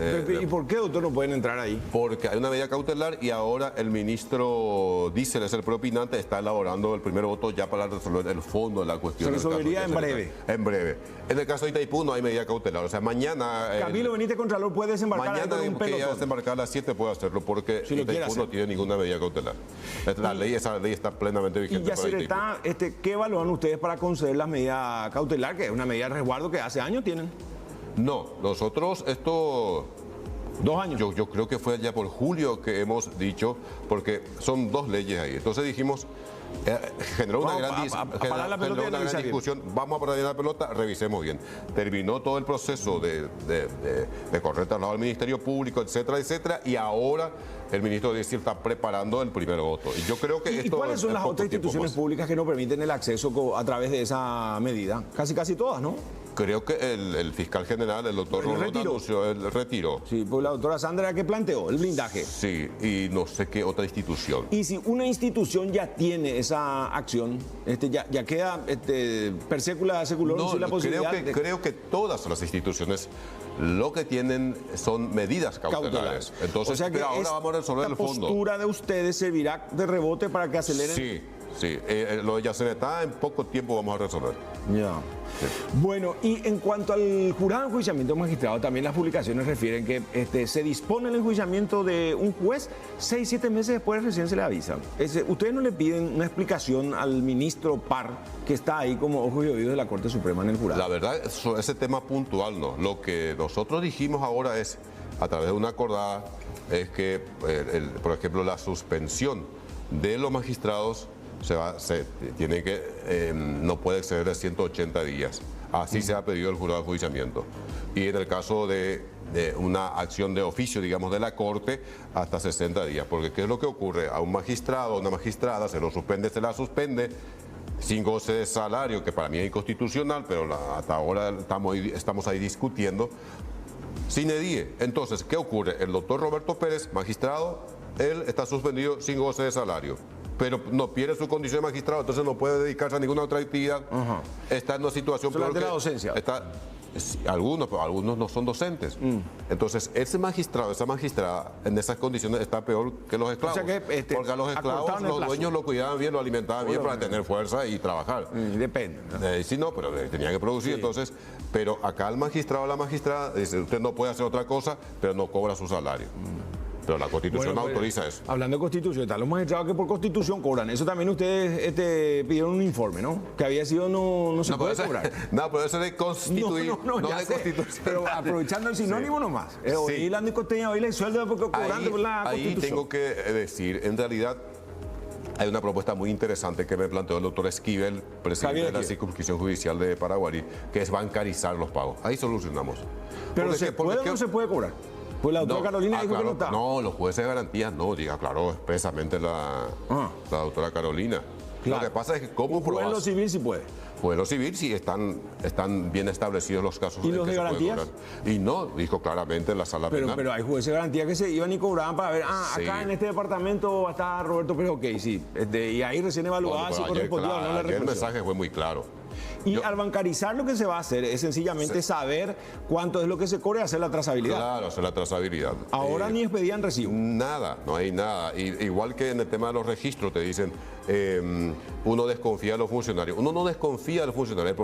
¿Y por qué, doctor, no pueden entrar ahí? Porque hay una medida cautelar y ahora el ministro Diesel, es el propinante, está elaborando el primer voto ya para resolver el fondo de la cuestión. Se resolvería en breve. En breve. En el caso de Itaipú no hay medida cautelar. O sea, mañana... Camilo Benítez, Contralor, puede desembarcar mañana con un que ya pelotón. desembarcar a las 7 puede hacerlo porque Si lo quiere Itaipú hacer. no tiene ninguna medida cautelar. Esa ley está plenamente Y vigente. ya se le está, ¿qué evalúan ustedes para conceder las medidas cautelar, que es una medida de resguardo que hace años tienen? No, nosotros esto... 2 años. Yo creo que fue ya por julio que hemos dicho, porque son 2 leyes ahí. Entonces dijimos, generó una Vamos gran, a parar la pelota y generó una revisar gran discusión, vamos a parar la pelota, revisemos bien. Terminó todo el proceso de correr traslado al Ministerio Público, etcétera, etcétera, y ahora el ministro Diesel está preparando el primer voto. Y yo creo que ¿Y cuáles son las otras instituciones públicas que no permiten el acceso a través de esa medida? Casi todas, ¿no? Creo que el fiscal general, el doctor Rolón, anunció el retiro. Sí, pues la doctora Sandra, ¿qué planteó? El blindaje. Sí, y no sé qué otra institución. Y si una institución ya tiene esa acción, ya queda per secula seculorum No, sin la posibilidad creo que todas las instituciones lo que tienen son medidas cautelares. Entonces, o sea que pero ahora vamos a resolver el fondo. La postura de ustedes servirá de rebote para que aceleren. Sí. Lo de Yacenetá en poco tiempo vamos a resolver. Ya. Sí. Bueno, y en cuanto al jurado de enjuiciamiento magistrado, también las publicaciones refieren que se dispone el enjuiciamiento de un juez 6-7 meses después recién se le avisa. ¿Ustedes no le piden una explicación al ministro Parr, que está ahí como ojos y oídos de la Corte Suprema en el jurado? La verdad, ese tema puntual no. Lo que nosotros dijimos ahora es, a través de una acordada, es que, por ejemplo, la suspensión de los magistrados tiene que, no puede exceder de 180 días. Así se ha pedido el jurado de enjuiciamiento. Y en el caso de una acción de oficio, digamos, de la Corte, hasta 60 días. Porque ¿qué es lo que ocurre? A un magistrado o una magistrada se la suspende, sin goce de salario, que para mí es inconstitucional, pero hasta ahora estamos ahí discutiendo, sin edie. Entonces, ¿qué ocurre? El doctor Roberto Pérez, magistrado, él está suspendido sin goce de salario, pero no pierde su condición de magistrado, entonces no puede dedicarse a ninguna otra actividad. Está en una situación peor de la docencia. Algunos no son docentes. Entonces, ese magistrado, esa magistrada, en esas condiciones está peor que los esclavos. O sea que, porque a los esclavos los dueños lo cuidaban bien, lo alimentaban bien para tener fuerza y trabajar. Depende, ¿no? Sí, no, pero tenía que producir, entonces. Pero acá el magistrado o la magistrada dice, usted no puede hacer otra cosa, pero no cobra su salario. Pero la Constitución no autoriza eso. Hablando de Constitución, están los magistrados que por Constitución cobran. Eso también ustedes pidieron un informe, ¿no? Que había sido no se puede cobrar. No, pero eso es de constituir, no de Constitución. Pero aprovechando el sinónimo nomás. Hoy la Nicoteña, hoy le sueldo porque cobrando por la Constitución. Ahí tengo que decir, en realidad, hay una propuesta muy interesante que me planteó el doctor Esquivel, presidente de la circunscripción judicial de Paraguarí, que es bancarizar los pagos. Ahí solucionamos. Pero ¿se puede o no se puede cobrar? Pues la doctora Carolina dijo que no está. No, los jueces de garantía no, aclaró expresamente la doctora Carolina. Claro. Lo que pasa es que ¿cómo probás? En lo civil sí puede. Pues en lo civil sí están bien establecidos los casos. ¿Y los de garantías? Y no, dijo claramente en la sala penal. Pero hay jueces de garantía que se iban y cobraban para ver, acá en este departamento va a estar Roberto Pérez, ok, sí. Y ahí recién evaluaba si correspondía o no la reposición. El mensaje fue muy claro. Y al bancarizar lo que se va a hacer es sencillamente saber cuánto es lo que se cobra y hacer la trazabilidad. Claro, hacer la trazabilidad. Ahora ni expedían recibo. Nada, no hay nada. Igual que en el tema de los registros te dicen, uno desconfía de los funcionarios. Uno no desconfía de los funcionarios. El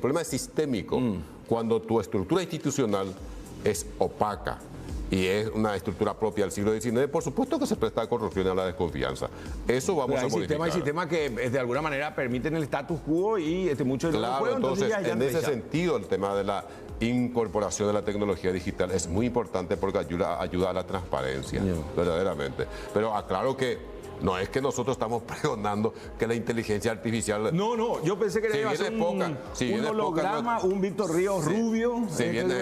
problema es sistémico. Cuando tu estructura institucional es opaca y es una estructura propia del siglo XIX, por supuesto que se presta a corrupción y a la desconfianza. Eso vamos a modificar. Hay sistemas que de alguna manera permiten el status quo y mucho de claro, juego, entonces en ese sentido el tema de la incorporación de la tecnología digital es muy importante porque ayuda a la transparencia, verdaderamente. Pero aclaro que no es que nosotros estamos pregonando que la inteligencia artificial... No, yo pensé que iba a ser un holograma, un Víctor Ríos rubio, si viene,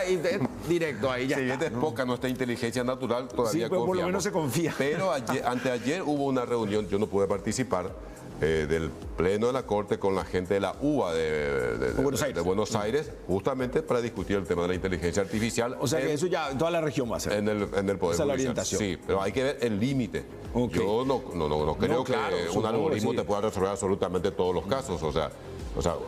y directo ahí ya. Si bien es poca nuestra inteligencia natural, todavía pero por lo menos se confía. Pero anteayer hubo una reunión, yo no pude participar, del Pleno de la Corte con la gente de la UBA de Buenos Aires, justamente para discutir el tema de la inteligencia artificial. O sea que eso ya toda la región va a ser. En el Poder Esa es la Judicial. orientación. Sí, pero hay que ver el límite. Okay. Yo no creo claro, que un supongo, algoritmo sí, te pueda resolver absolutamente todos los casos. O sea,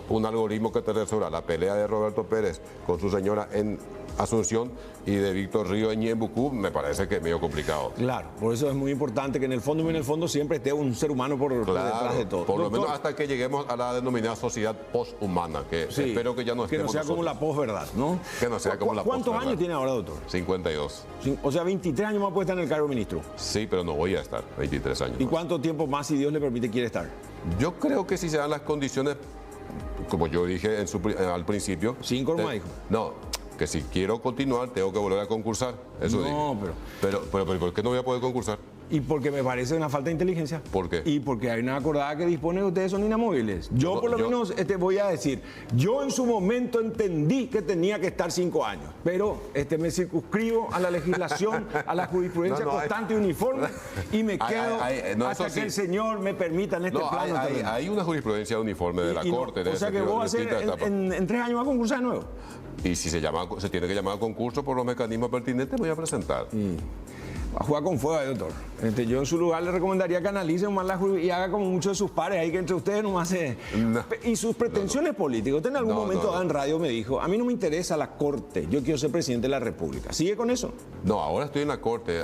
un algoritmo que te resuelva la pelea de Roberto Pérez con su señora en Asunción y de Víctor Río en Ñembucú, me parece que es medio complicado. Claro, por eso es muy importante que en el fondo siempre esté un ser humano por detrás de todo. Por lo menos hasta que lleguemos a la denominada sociedad posthumana, que sí, espero que ya no que estemos no sea como nosotros. la posverdad, ¿no? Que no sea como la posverdad. ¿Cuántos años tiene ahora, doctor? 52. O sea, 23 años más puede estar en el cargo de ministro. Sí, pero no voy a estar 23 años. ¿Y más. cuánto tiempo más, si Dios le permite, quiere estar? Yo creo que si se dan las condiciones, como yo dije al principio. 5 nomás dijo. No, que si quiero continuar tengo que volver a concursar. Eso No, dije. Pero ¿por qué no voy a poder concursar? Y porque me parece una falta de inteligencia. ¿Por qué? Y porque hay una acordada que dispone que ustedes son inamovibles. Yo por lo menos voy a decir, yo en su momento entendí que tenía que estar 5 años, pero me circunscribo a la legislación, a la jurisprudencia constante y uniforme y me quedo hasta que el Señor me permita en este plano. Hay una jurisprudencia uniforme de la Corte. O sea que vos vas a hacer en 3 años vas a concursar de nuevo. Y si se tiene que llamar a concurso por los mecanismos pertinentes, voy a presentar. Va a jugar con fuego, doctor. Yo en su lugar le recomendaría que analice más y haga como muchos de sus pares ahí, que entre ustedes nomás se... No. Y sus pretensiones políticas. Usted en algún momento en radio me dijo, a mí no me interesa la Corte, yo quiero ser presidente de la República. ¿Sigue con eso? No, ahora estoy en la Corte,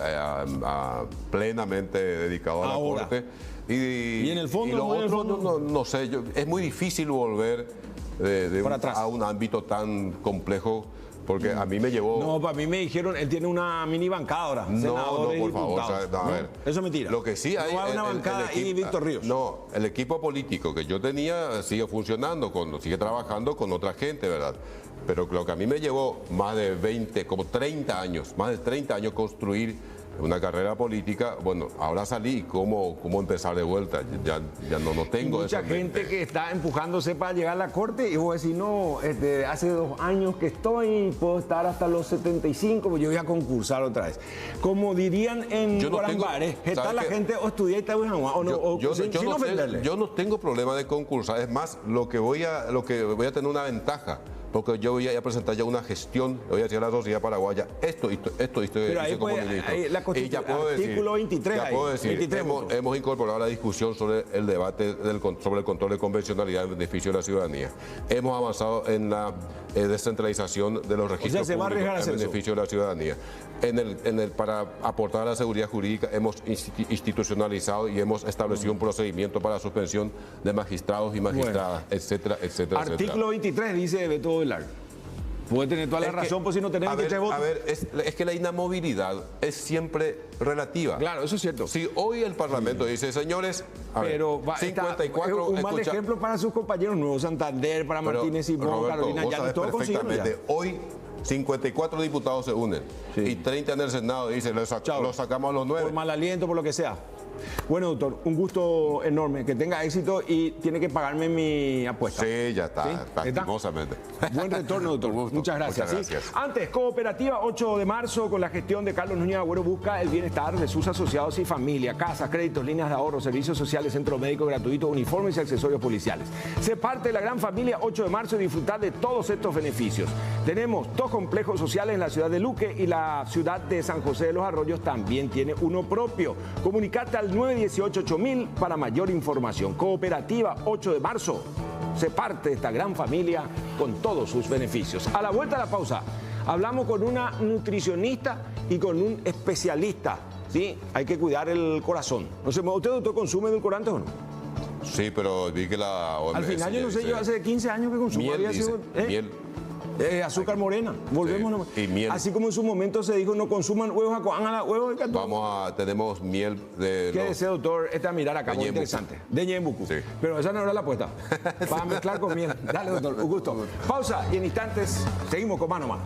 plenamente dedicado a la Corte. Y en el fondo... Y lo otro, no sé, es muy difícil volver a un ámbito tan complejo. Porque a mí me llevó... No, para mí me dijeron, él tiene una mini bancada ahora. No, por favor. O sea, a ver. Eso es mentira. Lo que sí hay... No hay una bancada y Víctor Ríos. No, el equipo político que yo tenía sigue funcionando, sigue trabajando con otra gente, ¿verdad? Pero lo que a mí me llevó más de 20, como 30 años, más de 30 años construir una carrera política, bueno, ahora salí y cómo empezar de vuelta, ya no tengo y mucha gente que está empujándose para llegar a la Corte y vos decís, no, hace 2 años que estoy, puedo estar hasta los 75, pues yo voy a concursar otra vez. Como dirían en Guarambares, está la gente o estudia y sin ofenderle. Yo no tengo problema de concursar, es más, lo que voy a tener una ventaja. Porque yo voy a presentar ya una gestión, le voy a decir a la sociedad paraguaya, esto, pero ahí como ministro. La Constitución, artículo 23. Ya puedo decir, hemos incorporado la discusión sobre el debate sobre el control de convencionalidad en beneficio de la ciudadanía. Hemos avanzado en la descentralización de los registros públicos en beneficio de la ciudadanía. Para aportar a la seguridad jurídica hemos institucionalizado y hemos establecido un procedimiento para la suspensión de magistrados y magistradas, etcétera, etcétera. Artículo 23 dice Beto Velar. Puede tener toda la razón, pues si no tenemos 23 votos. A ver, es que la inamovilidad es siempre relativa. Claro, eso es cierto. Si hoy el Parlamento dice, señores, pero 54... un mal ejemplo para sus compañeros nuevos, Santander, para Martínez y Carolina, ya todo consiguieron. Hoy 54 diputados se unen y 30 en el Senado y dicen, lo sacamos a los 9. Por mal aliento, por lo que sea. Bueno, doctor, un gusto enorme, que tenga éxito y tiene que pagarme mi apuesta. Sí, ya está, lastimosamente. Buen retorno, doctor. Muchas gracias. Muchas gracias. ¿Sí? Antes, Cooperativa 8 de marzo, con la gestión de Carlos Núñez Agüero, busca el bienestar de sus asociados y familia. Casas, créditos, líneas de ahorro, servicios sociales, centro médico gratuito, uniformes y accesorios policiales. Se parte de la gran familia 8 de marzo y disfrutar de todos estos beneficios. Tenemos 2 complejos sociales en la ciudad de Luque y la ciudad de San José de los Arroyos también tiene uno propio. Comunicate al 918-8000 para mayor información. Cooperativa 8 de marzo. Se parte de esta gran familia con todos sus beneficios. A la vuelta de la pausa, hablamos con una nutricionista y con un especialista. ¿Sí? Hay que cuidar el corazón. No sé, ¿usted, doctor, consume edulcorantes o no? Sí, pero vi que la OMS... Al final yo no sé, yo hace 15 años que consumo. Miel. Azúcar morena, volvemos y miel. Así como en su momento se dijo no consuman huevos, huevos de catón. Tenemos miel de... ¿Qué desea, doctor? A mirar acá, muy interesante. De Ñembucú. Sí. Pero esa no era la apuesta. Para mezclar con miel. Dale, doctor, un gusto. Pausa y en instantes seguimos con Mano a Mano.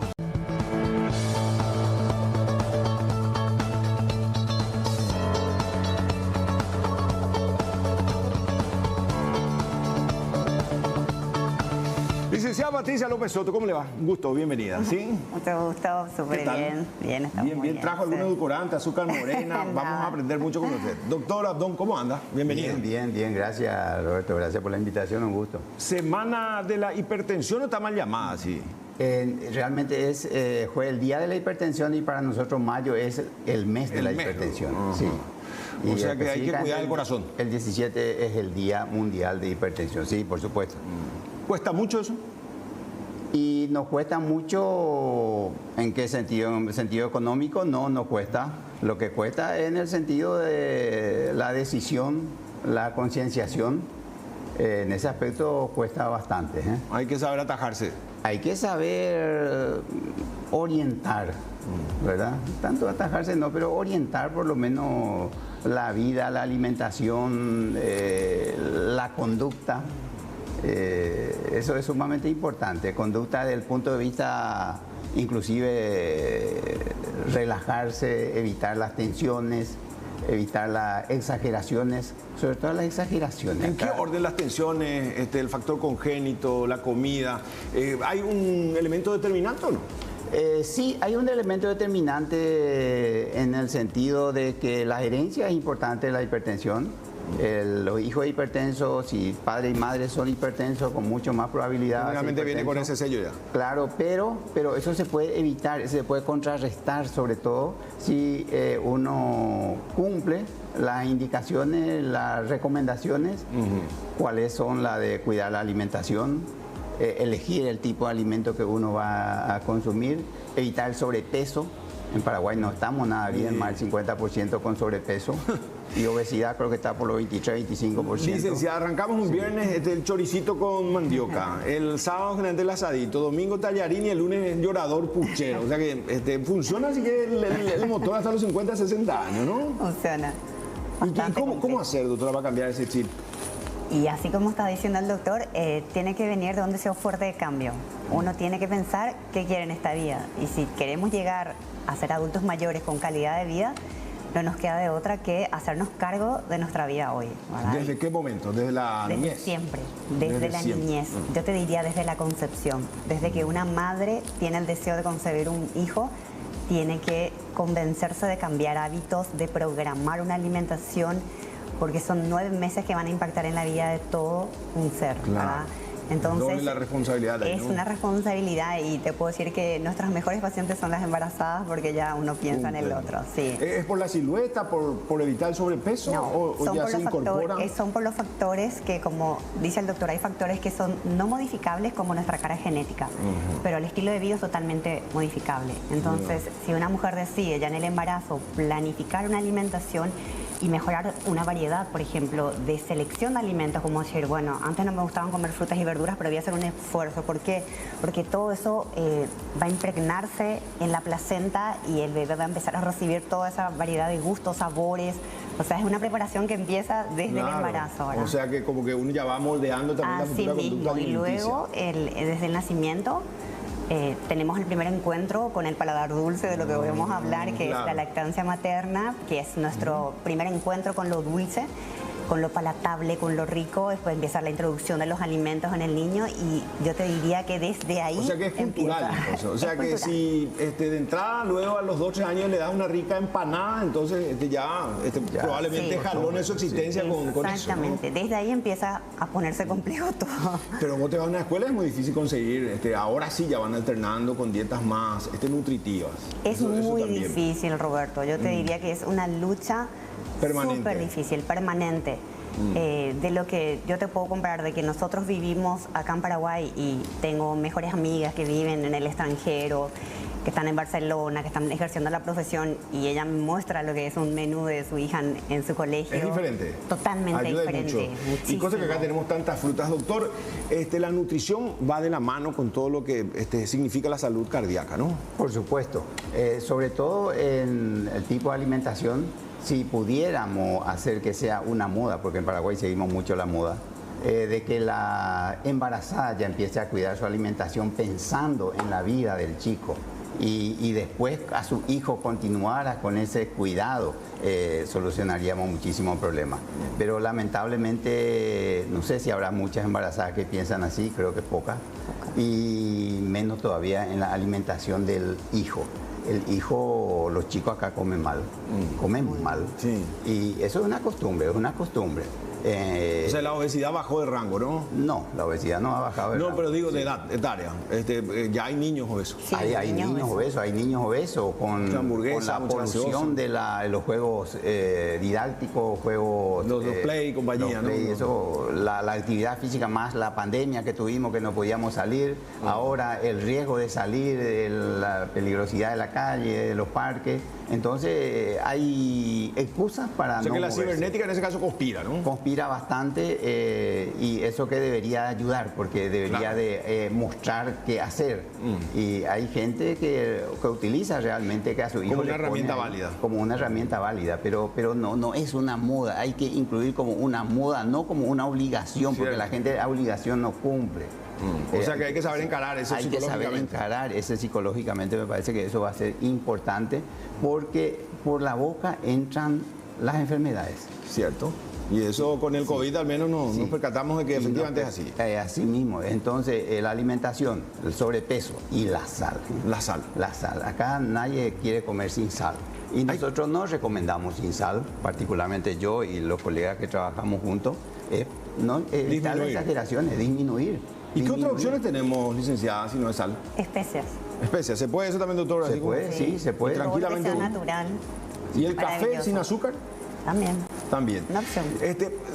Licenciada Patricia López Soto, ¿cómo le va? Un gusto, bienvenida. ¿Sí? Mucho gusto, súper bien. Bien, estamos Bien, bien. ¿Trajo algún edulcorante, azúcar morena? Vamos a aprender mucho con usted. Doctor Abdón, ¿cómo anda? Bienvenido. Bien. Gracias, Roberto. Gracias por la invitación, un gusto. ¿Semana de la hipertensión o está mal llamada? Sí. Realmente fue el día de la hipertensión y para nosotros mayo es el mes de la hipertensión. Sí. O sea que hay que cuidar el corazón. El 17 es el Día Mundial de Hipertensión, sí, por supuesto. ¿Cuesta mucho eso? Y nos cuesta mucho, ¿en qué sentido? En el sentido económico no nos cuesta. Lo que cuesta es en el sentido de la decisión, la concienciación. En ese aspecto cuesta bastante. Hay que saber atajarse. Hay que saber orientar, ¿verdad? Tanto atajarse no, pero orientar por lo menos la vida, la alimentación, la conducta. Eso es sumamente importante. Conducta desde el punto de vista, inclusive, relajarse, evitar las tensiones, evitar las exageraciones, sobre todo las exageraciones. ¿En qué orden las tensiones, el factor congénito, la comida? ¿Hay un elemento determinante o no? Sí, hay un elemento determinante en el sentido de que la herencia es importante de la hipertensión. Los hijos hipertensos, si padre y madre son hipertensos, con mucho más probabilidad. Realmente viene con ese sello ya. Claro, pero eso se puede evitar, se puede contrarrestar, sobre todo si uno cumple las indicaciones, las recomendaciones, cuáles son las de cuidar la alimentación, elegir el tipo de alimento que uno va a consumir, evitar el sobrepeso. En Paraguay no estamos nada bien, más del 50% con sobrepeso. Y obesidad creo que está por los 23-25%. Licenciada, arrancamos un viernes el choricito con mandioca, el sábado generalmente el asadito, domingo tallarín y el lunes llorador puchero. O sea que funciona así que el motor hasta los 50, 60 años, ¿no? Funciona. ¿Y cómo hacer, doctora, para cambiar ese chip? Y así como está diciendo el doctor, tiene que venir de un deseo fuerte de cambio. Uno tiene que pensar qué quiere en esta vida. Y si queremos llegar a ser adultos mayores con calidad de vida, no nos queda de otra que hacernos cargo de nuestra vida hoy, ¿verdad? ¿Desde qué momento? ¿Desde la niñez? Desde siempre, desde la niñez. Yo te diría desde la concepción. Desde que una madre tiene el deseo de concebir un hijo, tiene que convencerse de cambiar hábitos, de programar una alimentación, porque son 9 meses que van a impactar en la vida de todo un ser. Claro. ¿verdad? Entonces, la responsabilidad ahí, es ¿no? una responsabilidad y te puedo decir que nuestras mejores pacientes son las embarazadas porque ya uno piensa en el otro. Sí. ¿Es por la silueta, por evitar el sobrepeso? No, ¿O son, ya por se los incorpora? factores, son por los factores que, como dice el doctor, hay factores que son no modificables como nuestra cara genética, pero el estilo de vida es totalmente modificable. Entonces, si una mujer decide ya en el embarazo planificar una alimentación y mejorar una variedad, por ejemplo, de selección de alimentos, como decir, bueno, antes no me gustaban comer frutas y verduras, pero voy a hacer un esfuerzo. ¿Por qué? Porque todo eso va a impregnarse en la placenta y el bebé va a empezar a recibir toda esa variedad de gustos, sabores. O sea, es una preparación que empieza desde el embarazo, ¿verdad? O sea que como que uno ya va moldeando también la futura conducta mismo. Y alimenticia. luego, desde el nacimiento, tenemos el primer encuentro con el paladar dulce, de lo que vamos a hablar, que claro. es la lactancia materna, que es nuestro primer encuentro con lo dulce, con lo palatable, con lo rico. Después empieza la introducción de los alimentos en el niño y yo te diría que desde ahí O sea que es cultural. empieza. O sea Es que cultural. si de entrada, luego a los 12 años le das una rica empanada, entonces ya probablemente Sí. jalone su existencia con eso. Exactamente, desde ahí empieza a ponerse complejo todo. Pero vos te vas a una escuela, es muy difícil conseguir. Ahora sí ya van alternando con dietas más nutritivas. Es Eso muy también. difícil, Roberto. Yo te diría que es una lucha Permanente. súper difícil, permanente. De lo que yo te puedo comparar, de que nosotros vivimos acá en Paraguay y tengo mejores amigas que viven en el extranjero, que están en Barcelona, que están ejerciendo la profesión y ella me muestra lo que es un menú de su hija en su colegio. Es diferente. Totalmente Ayuda diferente. mucho. Y cosa que acá muchísimo. tenemos tantas frutas. Doctor, la nutrición va de la mano con todo lo que significa la salud cardíaca, ¿no? Por supuesto, sobre todo en el tipo de alimentación, si pudiéramos hacer que sea una moda, porque en Paraguay seguimos mucho la moda, de que la embarazada ya empiece a cuidar su alimentación pensando en la vida del chico y después a su hijo continuara con ese cuidado, solucionaríamos muchísimos problemas. Pero lamentablemente, no sé si habrá muchas embarazadas que piensan así, creo que pocas, y menos todavía en la alimentación del hijo. El hijo, los chicos acá comen mal, comen muy mal. Sí. Y eso es una costumbre, es una costumbre. O sea, la obesidad bajó de rango, ¿no? No, la obesidad no ha bajado de No, rango. pero digo de edad, etaria. Ya hay niños obesos. Sí, Hay niños obesos, hay niños obesos con, Mucha hamburguesa, con la mucha polución gaseosa. de los juegos didácticos, juegos... Los play y compañía, los play, ¿no? Eso, la actividad física más la pandemia que tuvimos, que no podíamos salir. Ahora el riesgo de salir, la peligrosidad de la calle, de los parques. Entonces hay excusas para O sea no que la moverse. cibernética en ese caso conspira, ¿no? Conspira bastante y eso que debería ayudar, porque debería Claro. de mostrar qué hacer. Y hay gente que utiliza realmente que a su hijo Como una le pone herramienta ahí válida. como una herramienta válida, pero no es una moda. Hay que incluir como una moda, no como una obligación, porque Cierto. la gente la obligación no cumple. O sea que hay que saber encarar eso Hay que saber psicológicamente. encarar ese psicológicamente, me parece que eso va a ser importante, porque por la boca entran las enfermedades. Cierto. Y eso con el COVID al menos nos percatamos de que efectivamente es así. Así mismo. Entonces, la alimentación, el sobrepeso y la sal. La sal. La sal. Acá nadie quiere comer sin sal. Y nosotros no recomendamos sin sal, particularmente yo y los colegas que trabajamos juntos, no evitar las Disminuir. exageraciones, disminuir. ¿Y qué otras Disminuir. opciones tenemos, licenciada, si no es sal? Especias. Especias. ¿Se puede eso también, doctor? Se Así como- puede, sí, se puede. Todo lo que Tranquilamente sea uno. natural. ¿Y el café Maravilloso. sin azúcar? También. También. Una opción.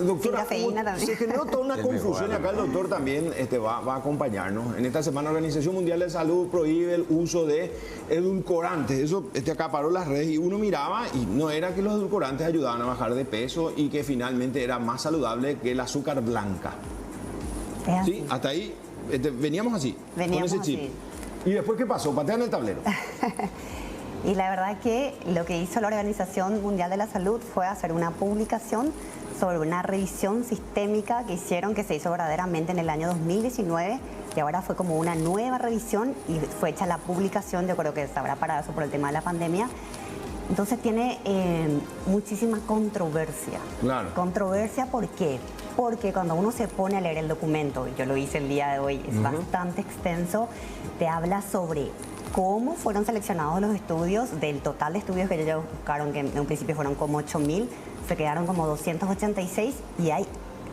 Doctora, Sin cafeína hubo- también. se generó toda una Es confusión mejor, acá. El doctor también va a acompañarnos. En esta semana la Organización Mundial de Salud prohíbe el uso de edulcorantes. Eso acaparó las redes y uno miraba y no era que los edulcorantes ayudaban a bajar de peso y que finalmente era más saludable que el azúcar blanca. Es así. ¿Sí? Hasta ahí veníamos así, Veníamos con ese chip. así. ¿Y después qué pasó? Patean el tablero. Y la verdad que lo que hizo la Organización Mundial de la Salud fue hacer una publicación sobre una revisión sistémica que hicieron, que se hizo verdaderamente en el año 2019, y ahora fue como una nueva revisión y fue hecha la publicación. Yo creo que se habrá parado eso por el tema de la pandemia. Entonces tiene muchísima controversia. Claro. Controversia, ¿por qué? Porque cuando uno se pone a leer el documento, yo lo hice el día de hoy, es bastante extenso, te habla sobre cómo fueron seleccionados los estudios, del total de estudios que ellos buscaron, que en un principio fueron como 8.000, se quedaron como 286, y hay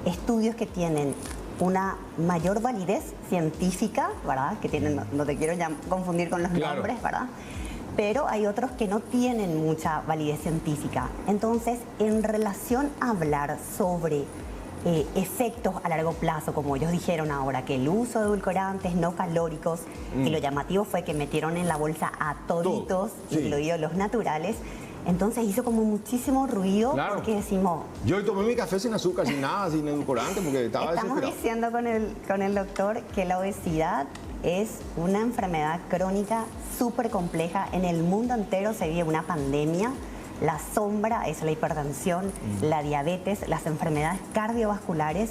estudios que tienen una mayor validez científica, ¿verdad? Que tienen, no te quiero ya confundir con los Claro. nombres, ¿verdad? Pero hay otros que no tienen mucha validez científica. Entonces, en relación a hablar sobre efectos a largo plazo, como ellos dijeron ahora, que el uso de edulcorantes no calóricos, y lo llamativo fue que metieron en la bolsa a toditos, Todo, sí. incluidos los naturales, entonces hizo como muchísimo ruido, Claro. porque decimos, Yo hoy tomé mi café sin azúcar, sin nada, sin edulcorante, porque estaba estamos desesperado. diciendo con el doctor que la obesidad es una enfermedad crónica súper compleja. En el mundo entero se vive una pandemia. La sombra es la hipertensión, la diabetes, las enfermedades cardiovasculares,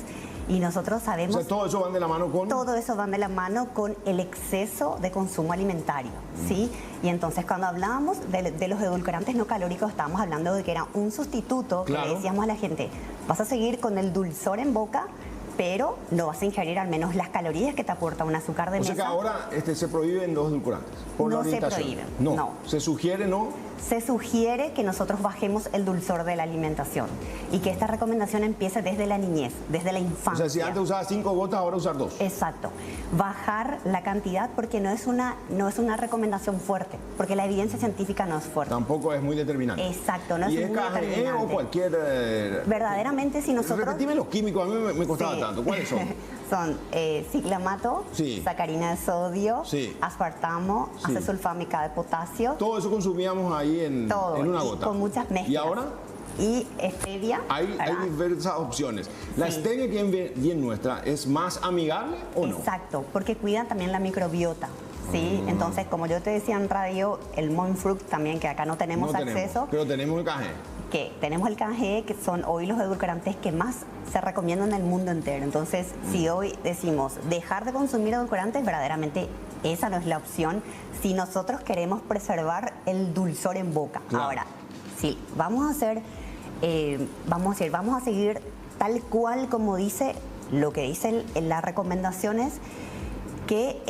y nosotros O sabemos... sea, todo eso van de la mano con... Todo eso van de la mano con el exceso de consumo alimentario, ¿sí? Y entonces cuando hablábamos de los edulcorantes no calóricos, estábamos hablando de que era un sustituto, que Claro. le decíamos a la gente, vas a seguir con el dulzor en boca, pero no vas a ingerir al menos las calorías que te aporta un azúcar de O mesa. sea que ahora se prohíben los edulcorantes. Por la No se orientación. prohíben, No. no. Se sugiere no. Se sugiere que nosotros bajemos el dulzor de la alimentación y que esta recomendación empiece desde la niñez, desde la O infancia. sea, si antes usaba 5 gotas, ahora usar 2. Exacto. Bajar la cantidad, porque no es una recomendación fuerte, porque la evidencia científica no es fuerte. Tampoco es muy determinante. Exacto, no es ¿Y es muy KGE o determinante. cualquier...? Verdaderamente, si nosotros... Repetime los químicos, a mí me costaba Sí. tanto. ¿Cuáles son? Son ciclamato, Sí. sacarina de sodio, Sí. aspartamo, Sí. acesulfámica de potasio, Todo eso consumíamos ahí en una y gota. con muchas mezclas. ¿Y ahora? Y stevia. Hay ¿verdad? diversas opciones. ¿La Sí. stevia que es bien nuestra es más amigable o no? Exacto, porque cuidan también la microbiota. ¿Sí? Entonces, como yo te decía en radio, el monk fruit también, que acá no tenemos No tenemos, acceso, pero tenemos el café. que tenemos el KGE, que son hoy los edulcorantes que más se recomiendan en el mundo entero. Entonces, si hoy decimos dejar de consumir edulcorantes, verdaderamente esa no es la opción si nosotros queremos preservar el dulzor en boca. Claro. Ahora, sí, vamos a seguir tal cual como dice lo que dice las recomendaciones, que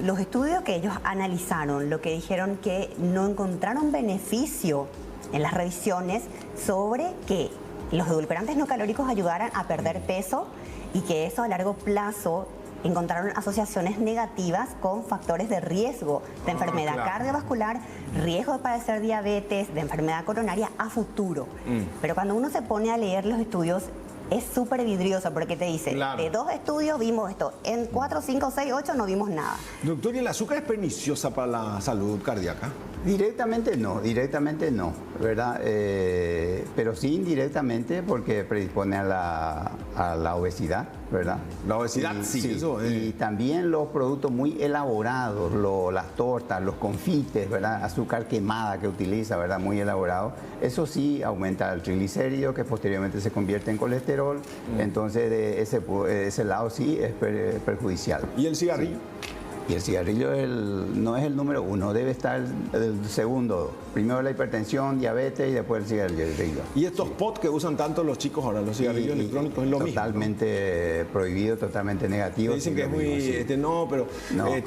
los estudios que ellos analizaron, lo que dijeron que no encontraron beneficio en las revisiones sobre que los edulcorantes no calóricos ayudaran a perder peso y que eso a largo plazo encontraron asociaciones negativas con factores de riesgo de enfermedad cardiovascular, riesgo de padecer diabetes, de enfermedad coronaria a futuro. Pero cuando uno se pone a leer los estudios, es súper vidrioso porque te dice, de 2 estudios vimos esto, en 4, 5, 6, 8 no vimos nada. Doctor, ¿y el azúcar es perniciosa para la salud cardíaca? Directamente no, ¿verdad? Pero sí indirectamente porque predispone a la obesidad, ¿verdad? La obesidad, sí, eso es. Y también los productos muy elaborados, las tortas, los confites, ¿verdad? Azúcar quemada que utiliza, ¿verdad? Muy elaborado. Eso sí aumenta el triglicérido, que posteriormente se convierte en colesterol. Entonces, de ese lado sí es perjudicial. ¿Y el cigarrillo? Y el cigarrillo no es el número 1, debe estar el segundo. Primero la hipertensión, diabetes y después el cigarrillo. ¿Y estos pots que usan tanto los chicos ahora, los cigarrillos electrónicos, es lo mismo? Totalmente prohibido, totalmente negativo. Dicen que es muy, no, pero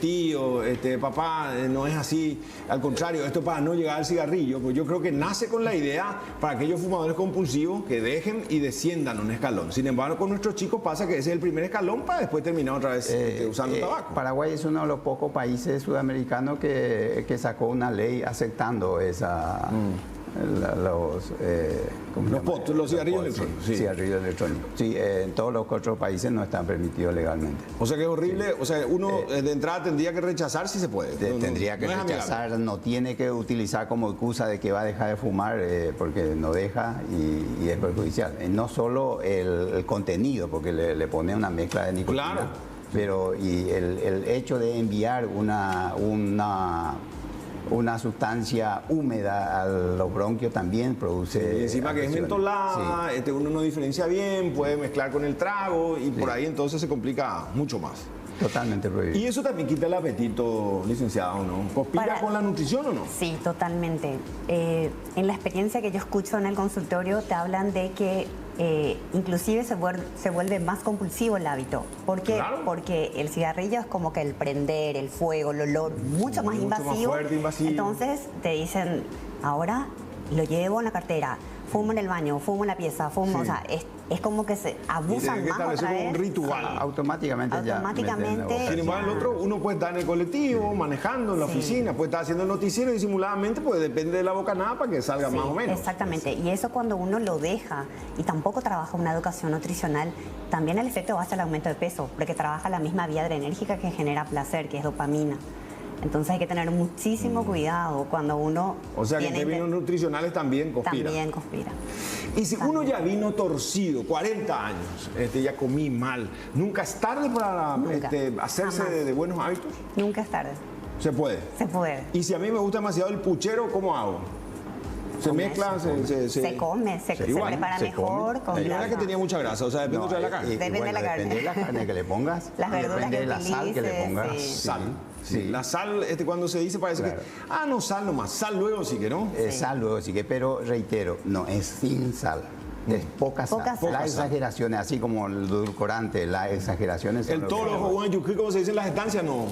tío, papá, no es así. Al contrario, esto para no llegar al cigarrillo, pues yo creo que nace con la idea para aquellos fumadores compulsivos que dejen y desciendan un escalón. Sin embargo, con nuestros chicos pasa que ese es el primer escalón para después terminar otra vez usando tabaco. Paraguay es uno de los pocos países sudamericanos que sacó una ley aceptando los cigarrillos electrónicos. Sí, cigarrillos electrónicos. Sí, en todos los otros países no están permitidos legalmente. O sea que es horrible, o sea, uno de entrada tendría que rechazar si se puede. Tendría que rechazar, no tiene que utilizar como excusa de que va a dejar de fumar porque no deja y es perjudicial. No solo el contenido, porque le pone una mezcla de nicotina. Claro. Pero y el hecho de enviar una sustancia húmeda a los bronquios también produce. Y encima que es mentolada, uno no diferencia bien, puede mezclar con el trago y por ahí entonces se complica mucho más. Totalmente prohibido. ¿Y eso también quita el apetito, licenciado, no? ¿Conspira con la nutrición o no? Sí, totalmente. En la experiencia que yo escucho en el consultorio te hablan de que inclusive se vuelve más compulsivo el hábito. ¿Por qué? Claro. Porque el cigarrillo es como que el prender, el fuego, el olor, mucho más invasivo. Más fuerte, invasivo. Entonces te dicen, ahora lo llevo en la cartera, fumo en el baño, fumo en la pieza, fumo, o sea, es como que se abusan más otra vez. Un ritual. Automáticamente. Sin embargo, el otro, uno puede estar en el colectivo, manejando en la oficina, puede estar haciendo el noticiero disimuladamente, pues depende de la bocanada para que salga más o menos. Exactamente, y eso cuando uno lo deja y tampoco trabaja una educación nutricional, también el efecto va a ser el aumento de peso, porque trabaja la misma vía adrenérgica que genera placer, que es dopamina. Entonces hay que tener muchísimo cuidado cuando uno... O sea que en términos nutricionales también conspira. También conspira. Y si uno ya vino torcido, 40 años, ya comí mal, ¿nunca es tarde para hacerse de buenos hábitos? Nunca es tarde. ¿Se puede? Se puede. Y si a mí me gusta demasiado el puchero, ¿cómo hago? ¿Se mezcla? Se come, se prepara mejor. La verdad que tenía mucha grasa, o sea, depende de la carne. Depende de la carne. Depende de la carne que le pongas. Las verduras depende que de la sal que le pongas. Sí. Sal. Sí. La sal, cuando se dice parece que... no, sal nomás. Sal luego sí que, ¿no? Sal luego sí que, pero reitero, no es sin sal. Es poca sal. Las exageraciones, así como el edulcorante, las exageraciones... El toro, como se dice en las estancias, no.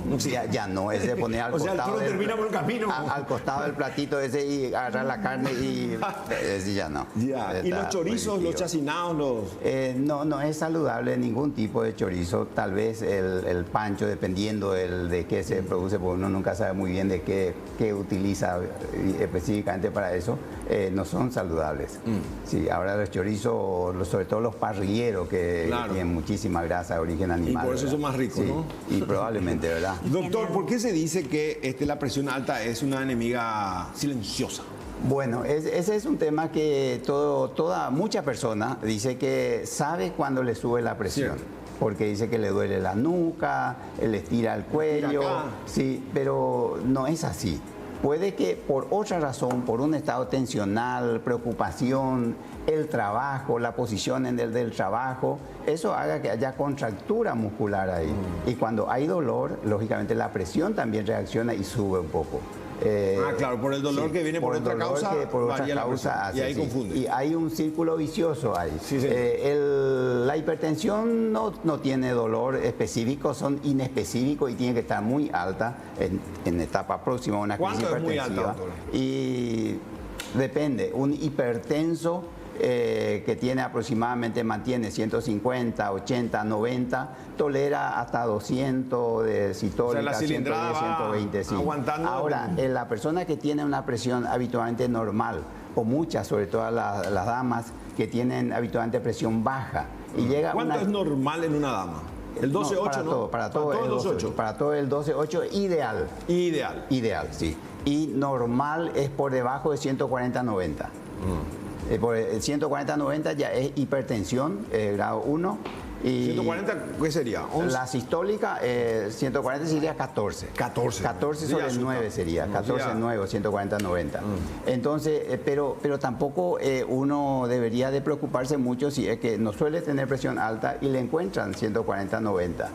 Ya no, es de poner al costado... O sea, el toro termina por el camino. Al costado del platito ese y agarrar la carne y... ya no. Ya. ¿Y los chorizos, los chacinados, No es saludable ningún tipo de chorizo. Tal vez el pancho, dependiendo de qué se produce, porque uno nunca sabe muy bien de qué utiliza específicamente para eso, no son saludables. Sí, ahora los chorizos, sobre todo los parrilleros, que tienen muchísima grasa de origen animal. Y por eso son más ricos, ¿no? Y probablemente, ¿verdad? Doctor, ¿por qué se dice que la presión alta es una enemiga silenciosa? Bueno, ese es un tema que mucha persona dice que sabe cuando le sube la presión. Cierto. Porque dice que le duele la nuca, le estira el cuello. Sí, pero no es así. puede que por otra razón, por un estado tensional, preocupación, el trabajo, la posición del trabajo, eso haga que haya contractura muscular ahí. Y cuando hay dolor, lógicamente la presión también reacciona y sube un poco. Claro, por el dolor que viene por otra causa, por otra varía la causa presión. hace, Y ahí sí. confunde. Y hay un círculo vicioso ahí. Sí, señor. La hipertensión no tiene dolor específico, son inespecíficos y tiene que estar muy alta en etapa próxima a una crisis ¿Cuánto es muy hipertensiva. alta, doctor? Y depende, un hipertenso que tiene aproximadamente, mantiene 150, 80, 90, tolera hasta 200 de sistólica, la cilindrada 110, 120, sí. aguantando. Ahora, la persona que tiene una presión habitualmente normal, o muchas, sobre todo las damas, que tienen habitualmente presión baja, y llega ¿Cuánto una... es normal en una dama? El 12-8, ¿no? Para todo el 12-8. Para todo el 12-8, ideal. Ideal. Ideal, sí. Y normal es por debajo de 140-90. Por el 140-90 ya es hipertensión, grado 1. Y 140, ¿qué sería? 11. la sistólica, 140 sería 14. 14. 14 Sí, sobre asusta. 9 sería. No, 14 sí, 9, 140-90. Entonces, pero tampoco uno debería de preocuparse mucho si es que no suele tener presión alta y le encuentran 140-90.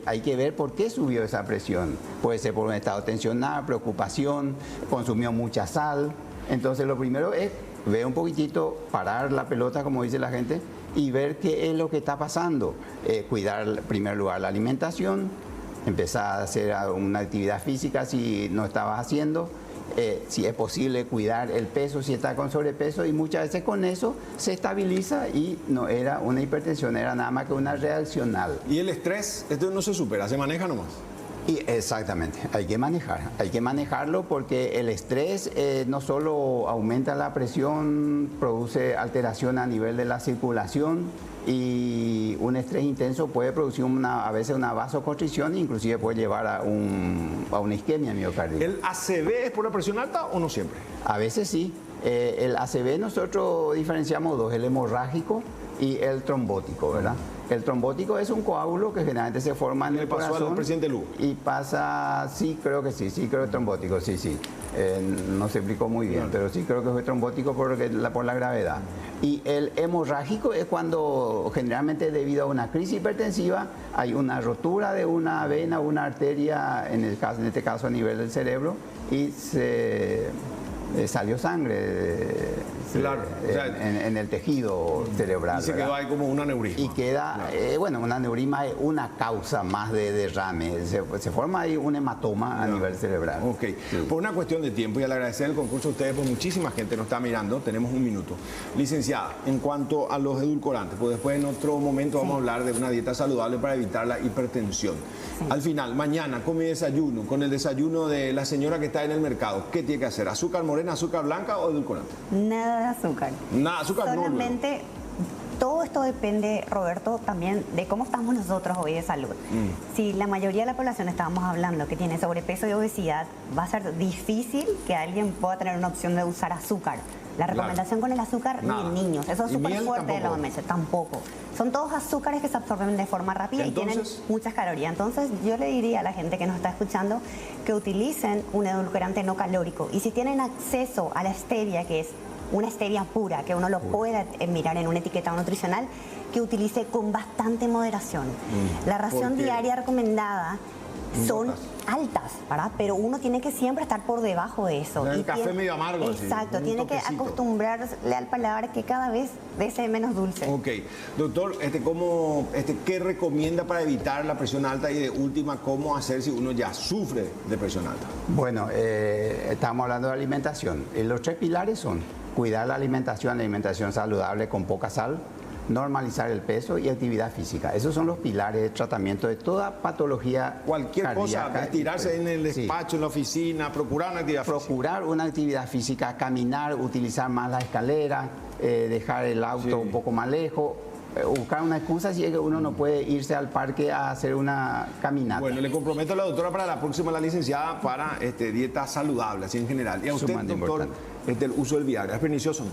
Hay que ver por qué subió esa presión. Puede ser por un estado tensional, preocupación, consumió mucha sal. Entonces, lo primero es ver un poquitito, parar la pelota, como dice la gente, y ver qué es lo que está pasando. Cuidar en primer lugar la alimentación, empezar a hacer una actividad física si no estabas haciendo, si es posible cuidar el peso si está con sobrepeso, y muchas veces con eso se estabiliza y no era una hipertensión, era nada más que una reaccional. Y el estrés, esto no se supera, se maneja nomás. Y exactamente, hay que manejarlo porque el estrés no solo aumenta la presión, produce alteración a nivel de la circulación, y un estrés intenso puede producir a veces una vasoconstricción e inclusive puede llevar a una isquemia miocárdica. ¿El ACV es por la presión alta o no siempre? A veces sí. El ACV nosotros diferenciamos dos, el hemorrágico y el trombótico, ¿verdad? El trombótico es un coágulo que generalmente se forma en el corazón. ¿Le pasó al presidente Lugo? Y pasa, sí, creo que sí, creo que trombótico, sí. No se explicó muy bien, pero sí creo que fue trombótico por la gravedad. Y el hemorrágico es cuando generalmente debido a una crisis hipertensiva hay una rotura de una vena, una arteria, en este caso a nivel del cerebro, y salió sangre Claro, o sea, en el tejido cerebral. Y se quedó ¿verdad? ahí como un aneurisma. Y queda, un aneurisma es una causa más de derrame. Se forma ahí un hematoma a nivel cerebral. Ok, Sí. por una cuestión de tiempo y al agradecer el concurso a ustedes, pues muchísima gente nos está mirando, tenemos un minuto. Licenciada, en cuanto a los edulcorantes, pues después en otro momento vamos a hablar de una dieta saludable para evitar la hipertensión. Al final, mañana con mi desayuno, con el desayuno de la señora que está en el mercado, ¿qué tiene que hacer? ¿Azúcar morena, azúcar blanca o edulcorante? Nada de azúcar. Nada, azúcar no. Solamente, todo esto depende, Roberto, también de cómo estamos nosotros hoy de salud. Si la mayoría de la población, estábamos hablando, que tiene sobrepeso y obesidad, va a ser difícil que alguien pueda tener una opción de usar azúcar. La recomendación con el azúcar ni Nada. en niños, eso es ¿Y súper miel fuerte de la tampoco? OMS, tampoco. Son todos azúcares que se absorben de forma rápida y tienen Entonces, muchas calorías. Entonces yo le diría a la gente que nos está escuchando que utilicen un edulcorante no calórico. Y si tienen acceso a la stevia, que es una stevia pura, que uno lo puede mirar en una etiqueta nutricional, que utilice con bastante moderación. La ración ¿Por qué? diaria recomendada son Notas. altas, ¿verdad? Pero uno tiene que siempre estar por debajo de eso. El Y café medio amargo, así, Exacto, un tiene que toquecito. acostumbrarse al paladar que cada vez desee menos dulce. Ok, doctor, ¿qué recomienda para evitar la presión alta y de última, cómo hacer si uno ya sufre de presión alta? Bueno, estamos hablando de alimentación. Los tres pilares son cuidar la alimentación saludable con poca sal, normalizar el peso y actividad física. Esos son los pilares de tratamiento de toda patología Cualquier cosa, cardíaca. estirarse en el Sí. despacho, en la oficina, procurar una actividad física. Procurar una actividad física, caminar, utilizar más la escalera, dejar el auto Sí. un poco más lejos, buscar una excusa si es que uno no puede irse al parque a hacer una caminata. Bueno, le comprometo a la doctora para la próxima, la licenciada, para dieta saludable, así en general. Y a usted, Sumamente doctor, importante. el uso del Viagra, ¿es pernicioso o no?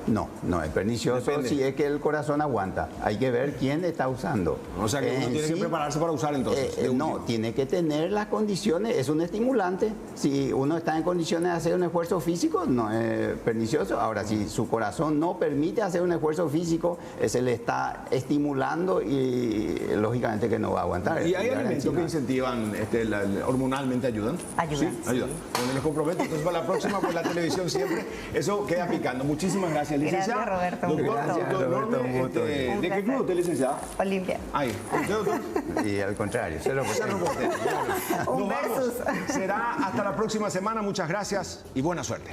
No. no es pernicioso. Depende. Si es que el corazón aguanta. Hay que ver quién está usando. O sea que uno tiene que prepararse para usar entonces. No, tiene que tener las condiciones, es un estimulante. Si uno está en condiciones de hacer un esfuerzo físico, no es pernicioso. Ahora, si su corazón no permite hacer un esfuerzo físico, se le está estimulando y lógicamente que no va a aguantar. ¿Y hay Llegar alimentos encima. que incentivan, hormonalmente ayudan? Ayudan, Sí, ayudan. Bueno, les comprometo, entonces para la próxima, por la televisión siempre, eso queda picando. Muchísimas gracias, licenciada. Gracias, Roberto. Doctor, Gracias, doctor Roberto, Norme, un gusto. ¿de qué club usted, licenciada? Olimpia. Ahí. ¿Usted, doctor? Y al contrario, Cerro Porteño. Un Nos vamos. versus. Será hasta la próxima semana. Muchas gracias y buena suerte.